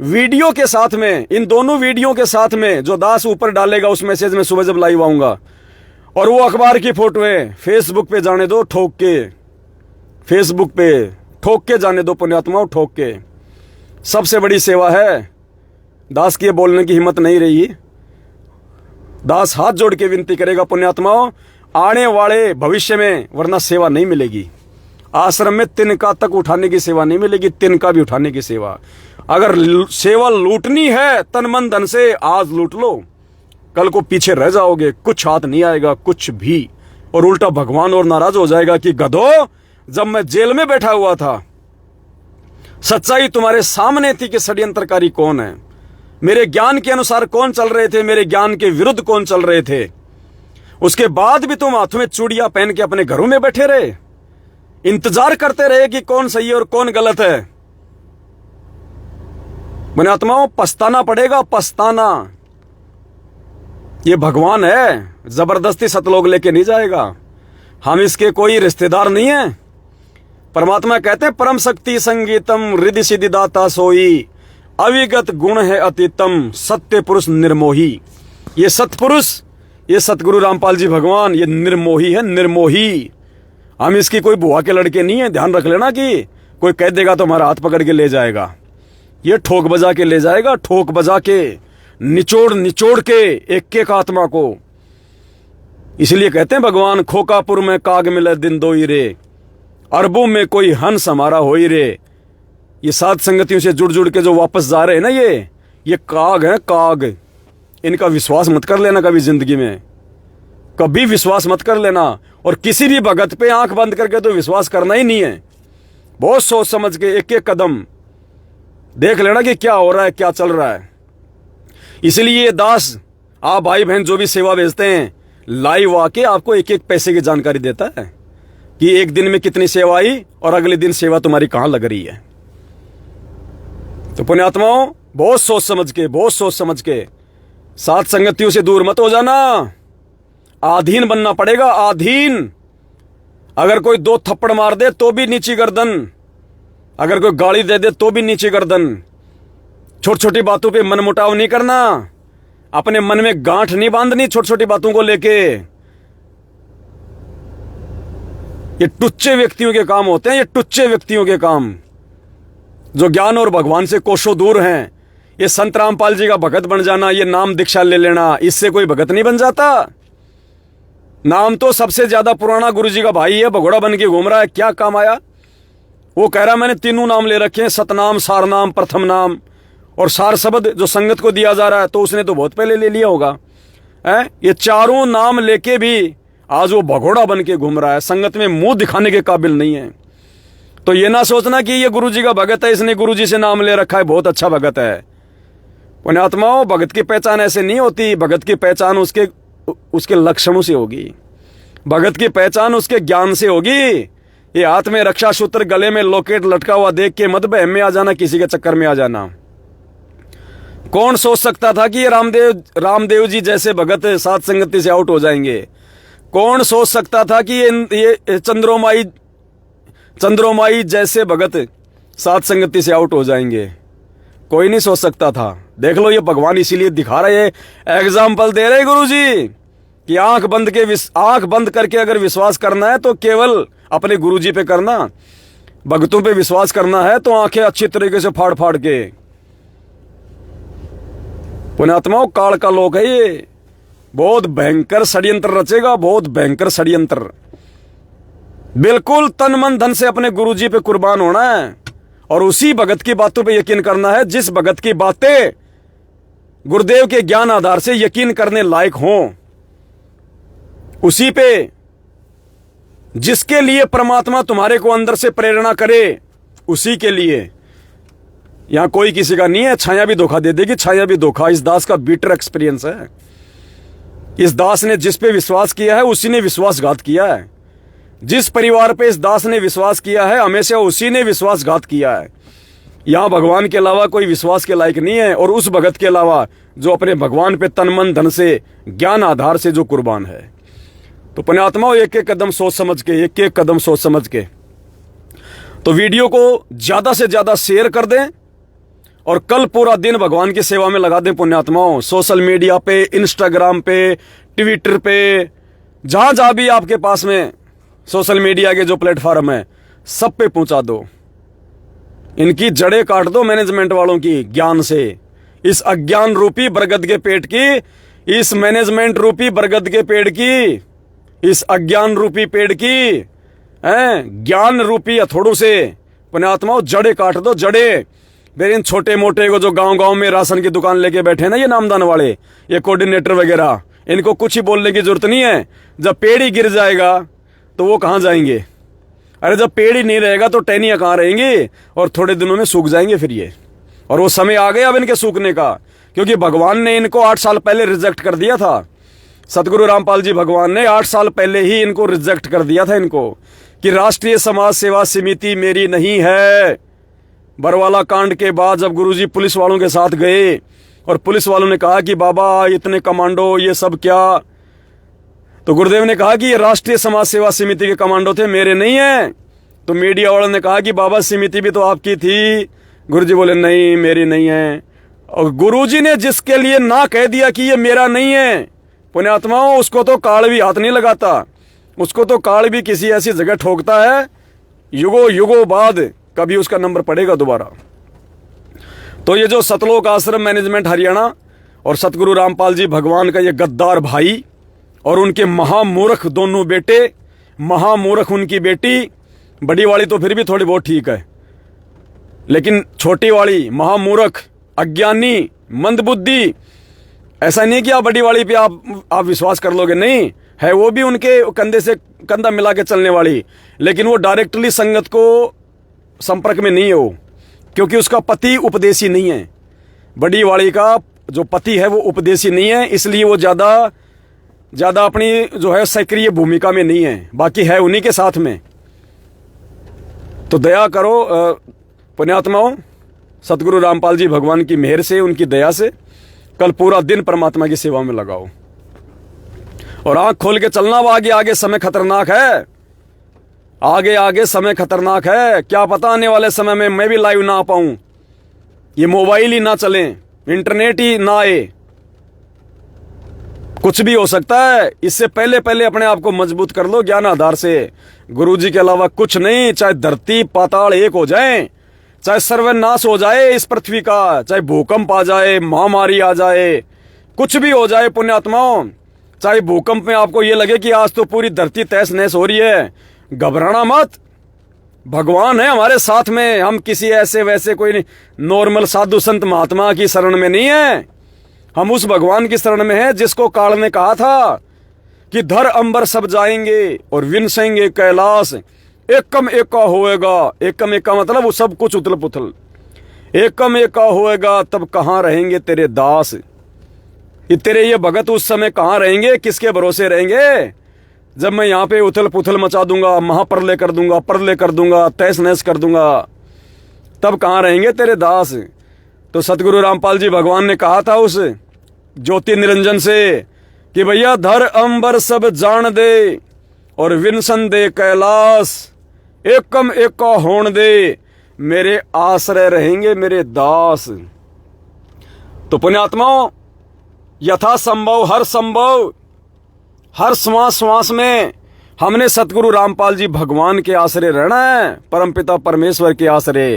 [SPEAKER 1] वीडियो के साथ में, इन दोनों वीडियो के साथ में जो दास ऊपर डालेगा उस मैसेज में सुबह जब लाइव आऊंगा, और वो अखबार की फोटो है, फेसबुक पे जाने दो ठोक के, फेसबुक पे ठोक के जाने दो पुण्यात्माओं, ठोक के। सबसे बड़ी सेवा है। दास की बोलने की हिम्मत नहीं रही, दास हाथ जोड़ के विनती करेगा पुण्यात्माओं, आने वाले भविष्य में, वरना सेवा नहीं मिलेगी। आश्रम में तिनका तक उठाने की सेवा नहीं मिलेगी, तिनका भी उठाने की सेवा। अगर सेवा लूटनी है तन मन धन से, आज लूट लो, कल को पीछे रह जाओगे, कुछ हाथ नहीं आएगा, कुछ भी। और उल्टा भगवान और नाराज हो जाएगा कि गधो, जब मैं जेल में बैठा हुआ था, सच्चाई तुम्हारे सामने थी कि षड्यंत्रकारी कौन है, मेरे ज्ञान के अनुसार कौन चल रहे थे, मेरे ज्ञान के विरुद्ध कौन चल रहे थे। उसके बाद भी तुम हाथों में चूड़ियां पहन के अपने घरों में बैठे रहे, इंतजार करते रहे कि कौन सही है और कौन गलत है। पुण्यात्माओं, पछताना पड़ेगा, पछताना। ये भगवान है, जबरदस्ती सतलोक लेके नहीं जाएगा, हम इसके कोई रिश्तेदार नहीं है। परमात्मा कहते हैं, परम शक्ति संगीतम रिद्धि सिद्धि दाता सोई, अविगत गुण है अतीतम, सत्य पुरुष निर्मोही। ये सतपुरुष, ये सतगुरु रामपाल जी भगवान, ये निर्मोही है, निर्मोही। हम इसकी कोई बुआ के लड़के नहीं है, ध्यान रख लेना कि कोई कह देगा तो हमारा हाथ पकड़ के ले जाएगा। ये ठोक बजा के ले जाएगा, ठोक बजा के, निचोड़ निचोड़ के एक एक आत्मा को। इसलिए कहते हैं भगवान, खोकापुर में काग मिले दिन दोई रे, अरबों में कोई हंस हमारा होई रे। ये सात संगतियों से जुड़ जुड़ के जो वापस जा रहे हैं ना, ये काग है, काग। इनका विश्वास मत कर लेना कभी जिंदगी में, कभी विश्वास मत कर लेना। और किसी भी भगत पे आंख बंद करके तो विश्वास करना ही नहीं है। बहुत सोच समझ के एक एक कदम देख लेना कि क्या हो रहा है, क्या चल रहा है। इसलिए ये दास, आप भाई बहन जो भी सेवा भेजते हैं, लाइव आके आपको एक एक पैसे की जानकारी देता है कि एक दिन में कितनी सेवा आई और अगले दिन सेवा तुम्हारी कहां लग रही है। तो पुण्यात्माओं, बहुत सोच समझ के सात संगतियों से दूर मत हो जाना। आधीन बनना पड़ेगा, आधीन। अगर कोई दो थप्पड़ मार दे तो भी नीची गर्दन, अगर कोई गाली दे दे तो भी नीची गर्दन। छोटी छोटी बातों पे मनमुटाव नहीं करना, अपने मन में गांठ नहीं बांधनी छोटी छोटी बातों को लेके। ये टुच्चे व्यक्तियों के काम होते हैं, ये टुच्चे व्यक्तियों के काम जो ज्ञान और भगवान से कोसों दूर हैं। ये संत रामपाल जी का भगत बन जाना, ये नाम दीक्षा ले लेना, इससे कोई भगत नहीं बन जाता। नाम तो सबसे ज्यादा पुराना गुरु जी का भाई है, भगोड़ा बन के घूम रहा है, क्या काम आया। वो कह रहा मैंने तीनों नाम ले रखे हैं, सतनाम, सारनाम, प्रथम नाम। और सार शब्द जो संगत को दिया जा रहा है तो उसने तो बहुत पहले ले लिया होगा। ये चारों नाम लेके भी आज वो भगोड़ा बन के घूम रहा है, संगत में मुंह दिखाने के काबिल नहीं है। तो ये ना सोचना कि ये गुरुजी का भगत है, इसने गुरुजी से नाम ले रखा है, बहुत अच्छा भगत है। पुण्यात्माओं, भगत की पहचान ऐसे नहीं होती। भगत की पहचान उसके लक्षणों से होगी, भगत की पहचान उसके ज्ञान से होगी। ये हाथ में रक्षा सूत्र, गले में लॉकेट लटका हुआ देख के मत बहम में आ जाना, किसी के चक्कर में आ जाना। कौन सोच सकता था कि ये रामदेव जी जैसे भगत सात संगति से आउट हो जाएंगे? कौन सोच सकता था कि ये चंद्रोमाई जैसे भगत सात संगति से आउट हो जाएंगे? कोई नहीं सोच सकता था। देख लो, ये भगवान इसीलिए दिखा रहे हैं, एग्जाम्पल दे रहे गुरुजी कि आंख बंद करके अगर विश्वास करना है तो केवल अपने गुरुजी पे करना। भक्तों पे विश्वास करना है तो आंखें अच्छी तरीके से फाड़ फाड़ के। पुण्यात्माओं, काल का लोक है ये, बहुत भयंकर षड्यंत्र रचेगा, बहुत भयंकर षड्यंत्र। बिल्कुल तन मन धन से अपने गुरुजी पे कुर्बान होना है और उसी भगत की बातों पे यकीन करना है जिस भगत की बातें गुरुदेव के ज्ञान आधार से यकीन करने लायक हों, उसी पे जिसके लिए परमात्मा तुम्हारे को अंदर से प्रेरणा करे, उसी के लिए। यहां कोई किसी का नहीं है। छाया भी धोखा दे देगी, छाया भी धोखा। इस दास का बीटर एक्सपीरियंस है। इस दास ने जिस पे विश्वास किया है उसी ने विश्वासघात किया है। जिस परिवार पे इस दास ने विश्वास किया है हमेशा उसी ने विश्वासघात किया है। यहां भगवान के अलावा कोई विश्वास के लायक नहीं है, और उस भगत के अलावा जो अपने भगवान पे तन मन धन से ज्ञान आधार से जो कुर्बान है। तो पुण्यात्माओं, एक एक कदम सोच समझ के तो वीडियो को ज्यादा से ज्यादा शेयर कर दें और कल पूरा दिन भगवान की सेवा में लगा दें। पुण्यात्माओं, सोशल मीडिया पे, इंस्टाग्राम पे, ट्विटर पे, जहां भी आपके पास में सोशल मीडिया के जो प्लेटफॉर्म है सब पे पहुंचा दो। इनकी जड़ें काट दो मैनेजमेंट वालों की ज्ञान से। इस अज्ञान रूपी बरगद के पेड़ की, इस मैनेजमेंट रूपी बरगद के पेड़ की, इस अज्ञान रूपी पेड़ की ज्ञान रूपी हथौड़ों से पुण्यात्माओं जड़ें काट दो, जड़ें। फिर इन छोटे मोटे को जो गांव में राशन की दुकान लेके बैठे हैं ना, ये नामदान वाले, ये कोऑर्डिनेटर वगैरह, इनको कुछ ही बोलने की जरूरत नहीं है। जब पेड़ ही गिर जाएगा तो वो कहां जाएंगे? अरे जब पेड़ ही नहीं रहेगा तो टहनियां कहां रहेंगी? और थोड़े दिनों में सूख जाएंगे फिर ये। और वो समय आ गया अब इनके सूखने का, क्योंकि भगवान ने इनको 8 साल पहले रिजेक्ट कर दिया था। सतगुरु रामपाल जी भगवान ने 8 साल पहले ही इनको रिजेक्ट कर दिया था इनको, कि राष्ट्रीय समाज सेवा समिति मेरी नहीं है। बरवाला कांड के बाद जब गुरुजी पुलिस वालों के साथ गए और पुलिस वालों ने कहा कि बाबा इतने कमांडो ये सब क्या, तो गुरुदेव ने कहा कि ये राष्ट्रीय समाज सेवा समिति के कमांडो थे, मेरे नहीं है। तो मीडिया वालों ने कहा कि बाबा समिति भी तो आपकी थी। गुरुजी बोले नहीं, मेरी नहीं है। और गुरुजी ने जिसके लिए ना कह दिया कि ये मेरा नहीं है, पुण्यात्माओं, उसको तो काल भी हाथ नहीं लगाता, उसको तो काल भी किसी ऐसी जगह ठोकता है, युगों बाद कभी उसका नंबर पड़ेगा दोबारा। तो ये जो सतलोक आश्रम मैनेजमेंट हरियाणा और सतगुरु रामपाल जी भगवान का ये गद्दार भाई और उनके महामूर्ख दोनों बेटे, महामूर्ख उनकी बेटी, बड़ी वाली तो फिर भी थोड़ी बहुत ठीक है, लेकिन छोटी वाली महामूर्ख, अज्ञानी, मंदबुद्धि। ऐसा नहीं कि आप बड़ी वाली पे आप विश्वास कर लोगे, नहीं है, वो भी उनके कंधे से कंधा मिला के चलने वाली, लेकिन वो डायरेक्टली संगत को संपर्क में नहीं है वो, क्योंकि उसका पति उपदेशी नहीं है। बड़ी वाली का जो पति है वो उपदेशी नहीं है, इसलिए वो ज्यादा अपनी जो है सक्रिय भूमिका में नहीं है, बाकी है उन्हीं के साथ में। तो दया करो पुण्यात्माओं, सतगुरु रामपाल जी भगवान की मेहर से, उनकी दया से कल पूरा दिन परमात्मा की सेवा में लगाओ और आंख खोल के चलना। वो आगे समय खतरनाक है, आगे समय खतरनाक है। क्या पता आने वाले समय में मैं भी लाइव ना आ पाऊं, ये मोबाइल ही ना चले, इंटरनेट ही ना आए, कुछ भी हो सकता है। इससे पहले अपने आप को मजबूत कर लो ज्ञान आधार से। गुरुजी के अलावा कुछ नहीं, चाहे धरती पाताल एक हो जाए, चाहे सर्वनाश हो जाए इस पृथ्वी का, चाहे भूकंप आ जाए, महामारी आ जाए, कुछ भी हो जाए पुण्यात्माओं, चाहे भूकंप में आपको ये लगे कि आज तो पूरी धरती तहस नहस हो रही है, घबराना मत। भगवान है हमारे साथ में, हम किसी ऐसे वैसे कोई नॉर्मल साधु संत महात्मा की शरण में नहीं है, हम उस भगवान की शरण में हैं जिसको काल ने कहा था कि धर अंबर सब जाएंगे और विनसेंगे कैलाश, एकम एका होएगा। एकम एका मतलब वो सब कुछ उथल पुथल। एकम एका होएगा तब कहाँ रहेंगे तेरे दास। ये तेरे ये भगत उस समय कहाँ रहेंगे, किसके भरोसे रहेंगे? जब मैं यहाँ पे उथल पुथल मचा दूंगा, महाप्रलय कर दूंगा, प्रलय कर दूंगा, तहस नहस कर दूंगा, तब कहाँ रहेंगे तेरे दास। तो सतगुरु रामपाल जी भगवान ने कहा था उस ज्योति निरंजन से कि भैया धर अंबर सब जान दे और विनसन दे कैलाश, एकम एका होण दे, मेरे आश्रय रहेंगे मेरे दास। तो पुण्यात्माओं, यथा संभव हर श्वास श्वास में हमने सतगुरु रामपाल जी भगवान के आश्रय रहना है, परमपिता परमेश्वर के आश्रय।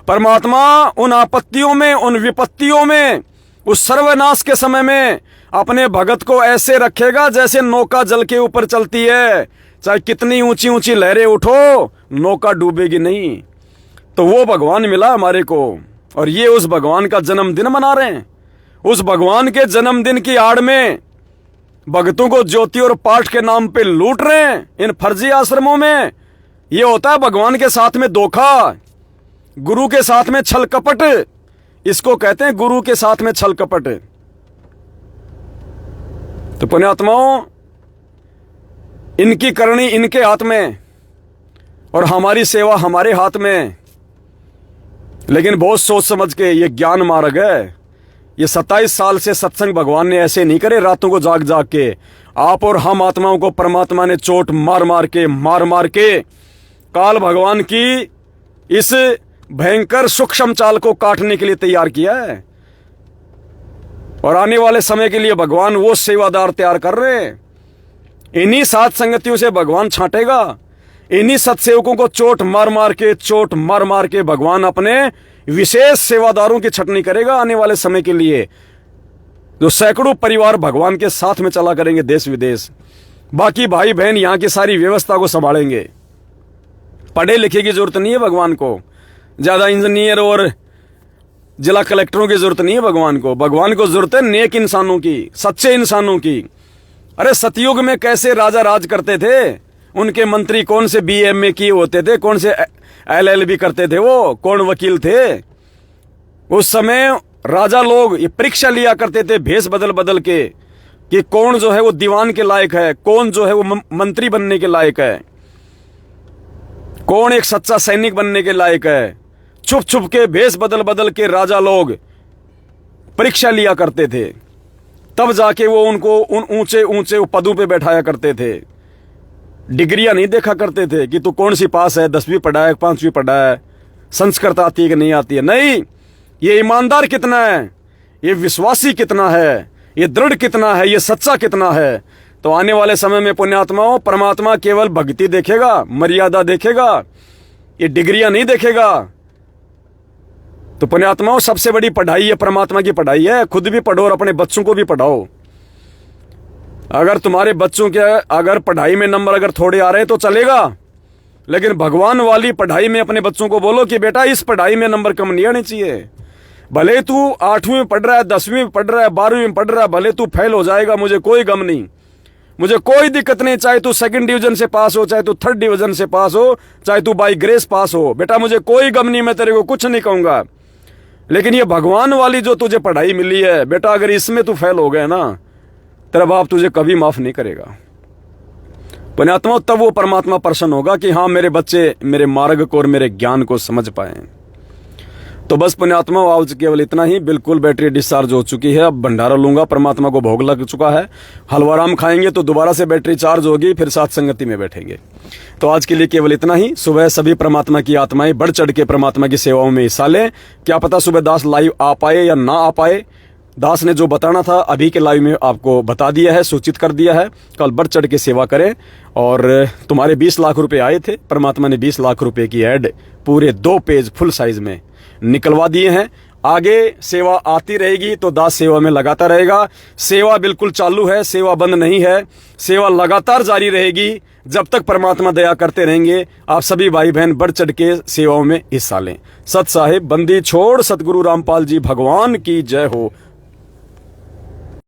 [SPEAKER 1] परमात्मा उन आपत्तियों में, उन विपत्तियों में, उस सर्वनाश के समय में अपने भगत को ऐसे रखेगा जैसे नौका जल के ऊपर चलती है। चाहे कितनी ऊंची ऊंची लहरें उठो, नौका डूबेगी नहीं। तो वो भगवान मिला हमारे को, और ये उस भगवान का जन्मदिन मना रहे हैं। उस भगवान के जन्मदिन की आड़ में भक्तों को ज्योति और पाठ के नाम पे लूट रहे हैं इन फर्जी आश्रमों में। ये होता है भगवान के साथ में धोखा, गुरु के साथ में छल कपट। इसको कहते हैं गुरु के साथ में छल कपट। तो पुण्यात्माओं, इनकी करनी इनके हाथ में और हमारी सेवा हमारे हाथ में। लेकिन बहुत सोच समझ के, ये ज्ञान मार्ग है। ये 27 साल से सत्संग भगवान ने ऐसे नहीं करे रातों को जाग जाग के। आप और हम आत्माओं को परमात्मा ने चोट मार मार के काल भगवान की इस भयंकर सूक्ष्म चाल को काटने के लिए तैयार किया है। और आने वाले समय के लिए भगवान वो सेवादार तैयार कर रहे हैं। इन्हीं सात संगतियों से भगवान छांटेगा। इन्हीं सत्सेवकों को चोट मार मार के भगवान अपने विशेष सेवादारों की छटनी करेगा आने वाले समय के लिए, जो सैकड़ों परिवार भगवान के साथ में चला करेंगे देश विदेश। बाकी भाई बहन यहां की सारी व्यवस्था को संभालेंगे। पढ़े लिखे की जरूरत नहीं है भगवान को, ज्यादा इंजीनियर और जिला कलेक्टरों की जरूरत नहीं है भगवान को। भगवान को जरूरत है नेक इंसानों की, सच्चे इंसानों की। अरे सतयुग में कैसे राजा राज करते थे, उनके मंत्री कौन से BA किए होते थे, कौन से LLB करते थे, वो कौन वकील थे। उस समय राजा लोग ये परीक्षा लिया करते थे भेष बदल बदल के कि कौन जो है वो दीवान के लायक है, कौन जो है वो मंत्री बनने के लायक है, कौन एक सच्चा सैनिक बनने के लायक है। छुप छुप के भेष बदल बदल के राजा लोग परीक्षा लिया करते थे, तब जाके वो उनको उन ऊंचे ऊंचे पदों पे बैठाया करते थे। डिग्रियां नहीं देखा करते थे कि तू कौन सी पास है, 10वीं पढ़ा है, 5वीं पढ़ा है, संस्कृत आती है कि नहीं आती है। नहीं, ये ईमानदार कितना है, ये विश्वासी कितना है, ये दृढ़ कितना है, ये सच्चा कितना है। तो आने वाले समय में पुण्यात्माओं, परमात्मा केवल भक्ति देखेगा, मर्यादा देखेगा, ये डिग्रियां नहीं देखेगा। तो पुण्यात्माओं, सबसे बड़ी पढ़ाई है परमात्मा की पढ़ाई है। खुद भी पढ़ो और अपने बच्चों को भी पढ़ाओ। अगर तुम्हारे बच्चों के अगर पढ़ाई में नंबर अगर थोड़े आ रहे हैं तो चलेगा, लेकिन भगवान वाली पढ़ाई में अपने बच्चों को बोलो कि बेटा इस पढ़ाई में नंबर कम नहीं आने चाहिए। भले तू 8वीं में पढ़ रहा है, 10वीं में पढ़ रहा है, 12वीं में पढ़ रहा है, भले तू फेल हो जाएगा, मुझे कोई गम नहीं, मुझे कोई दिक्कत नहीं। चाहे तू 2nd डिवीजन से पास हो, चाहे तू 3rd डिवीजन से पास हो, चाहे तू बाई ग्रेस पास हो, बेटा मुझे कोई गम नहीं, मैं तेरे को कुछ नहीं कहूंगा। लेकिन ये भगवान वाली जो तुझे पढ़ाई मिली है बेटा, अगर इसमें तू फेल हो गया ना, तेरा बाप तुझे कभी माफ नहीं करेगा। पुण्यात्मा, तब वो परमात्मा प्रसन्न होगा कि हाँ मेरे बच्चे मेरे मार्ग को और मेरे ज्ञान को समझ पाए। तो बस पुण्यात्मा, आज केवल इतना ही। बिल्कुल बैटरी डिस्चार्ज हो चुकी है। अब भंडारा लूंगा, परमात्मा को भोग लग चुका है। हलवाराम खाएंगे तो दोबारा से बैटरी चार्ज होगी, फिर साथ संगति में बैठेंगे। तो आज के लिए केवल इतना ही। सुबह सभी परमात्मा की आत्माएं बढ़ चढ़ के परमात्मा की सेवाओं में हिस्सा लें। क्या पता सुबह दास लाइव आ पाए या ना आ पाए। दास ने जो बताना था अभी के लाइव में आपको बता दिया है, सूचित कर दिया है। कल बढ़ चढ़ के सेवा करें। और तुम्हारे 20 लाख रुपए आए थे, परमात्मा ने 20 लाख रुपए की ऐड पूरे 2 पेज फुल साइज में निकलवा दिए हैं। आगे सेवा आती रहेगी तो दास सेवा में लगाता रहेगा। सेवा बिल्कुल चालू है, सेवा बंद नहीं है, सेवा लगातार जारी रहेगी जब तक परमात्मा दया करते रहेंगे। आप सभी भाई बहन बढ़ चढ़ के सेवाओं में हिस्सा लें। सत साहिब बंदी छोड़ सतगुरु रामपाल जी भगवान की जय हो।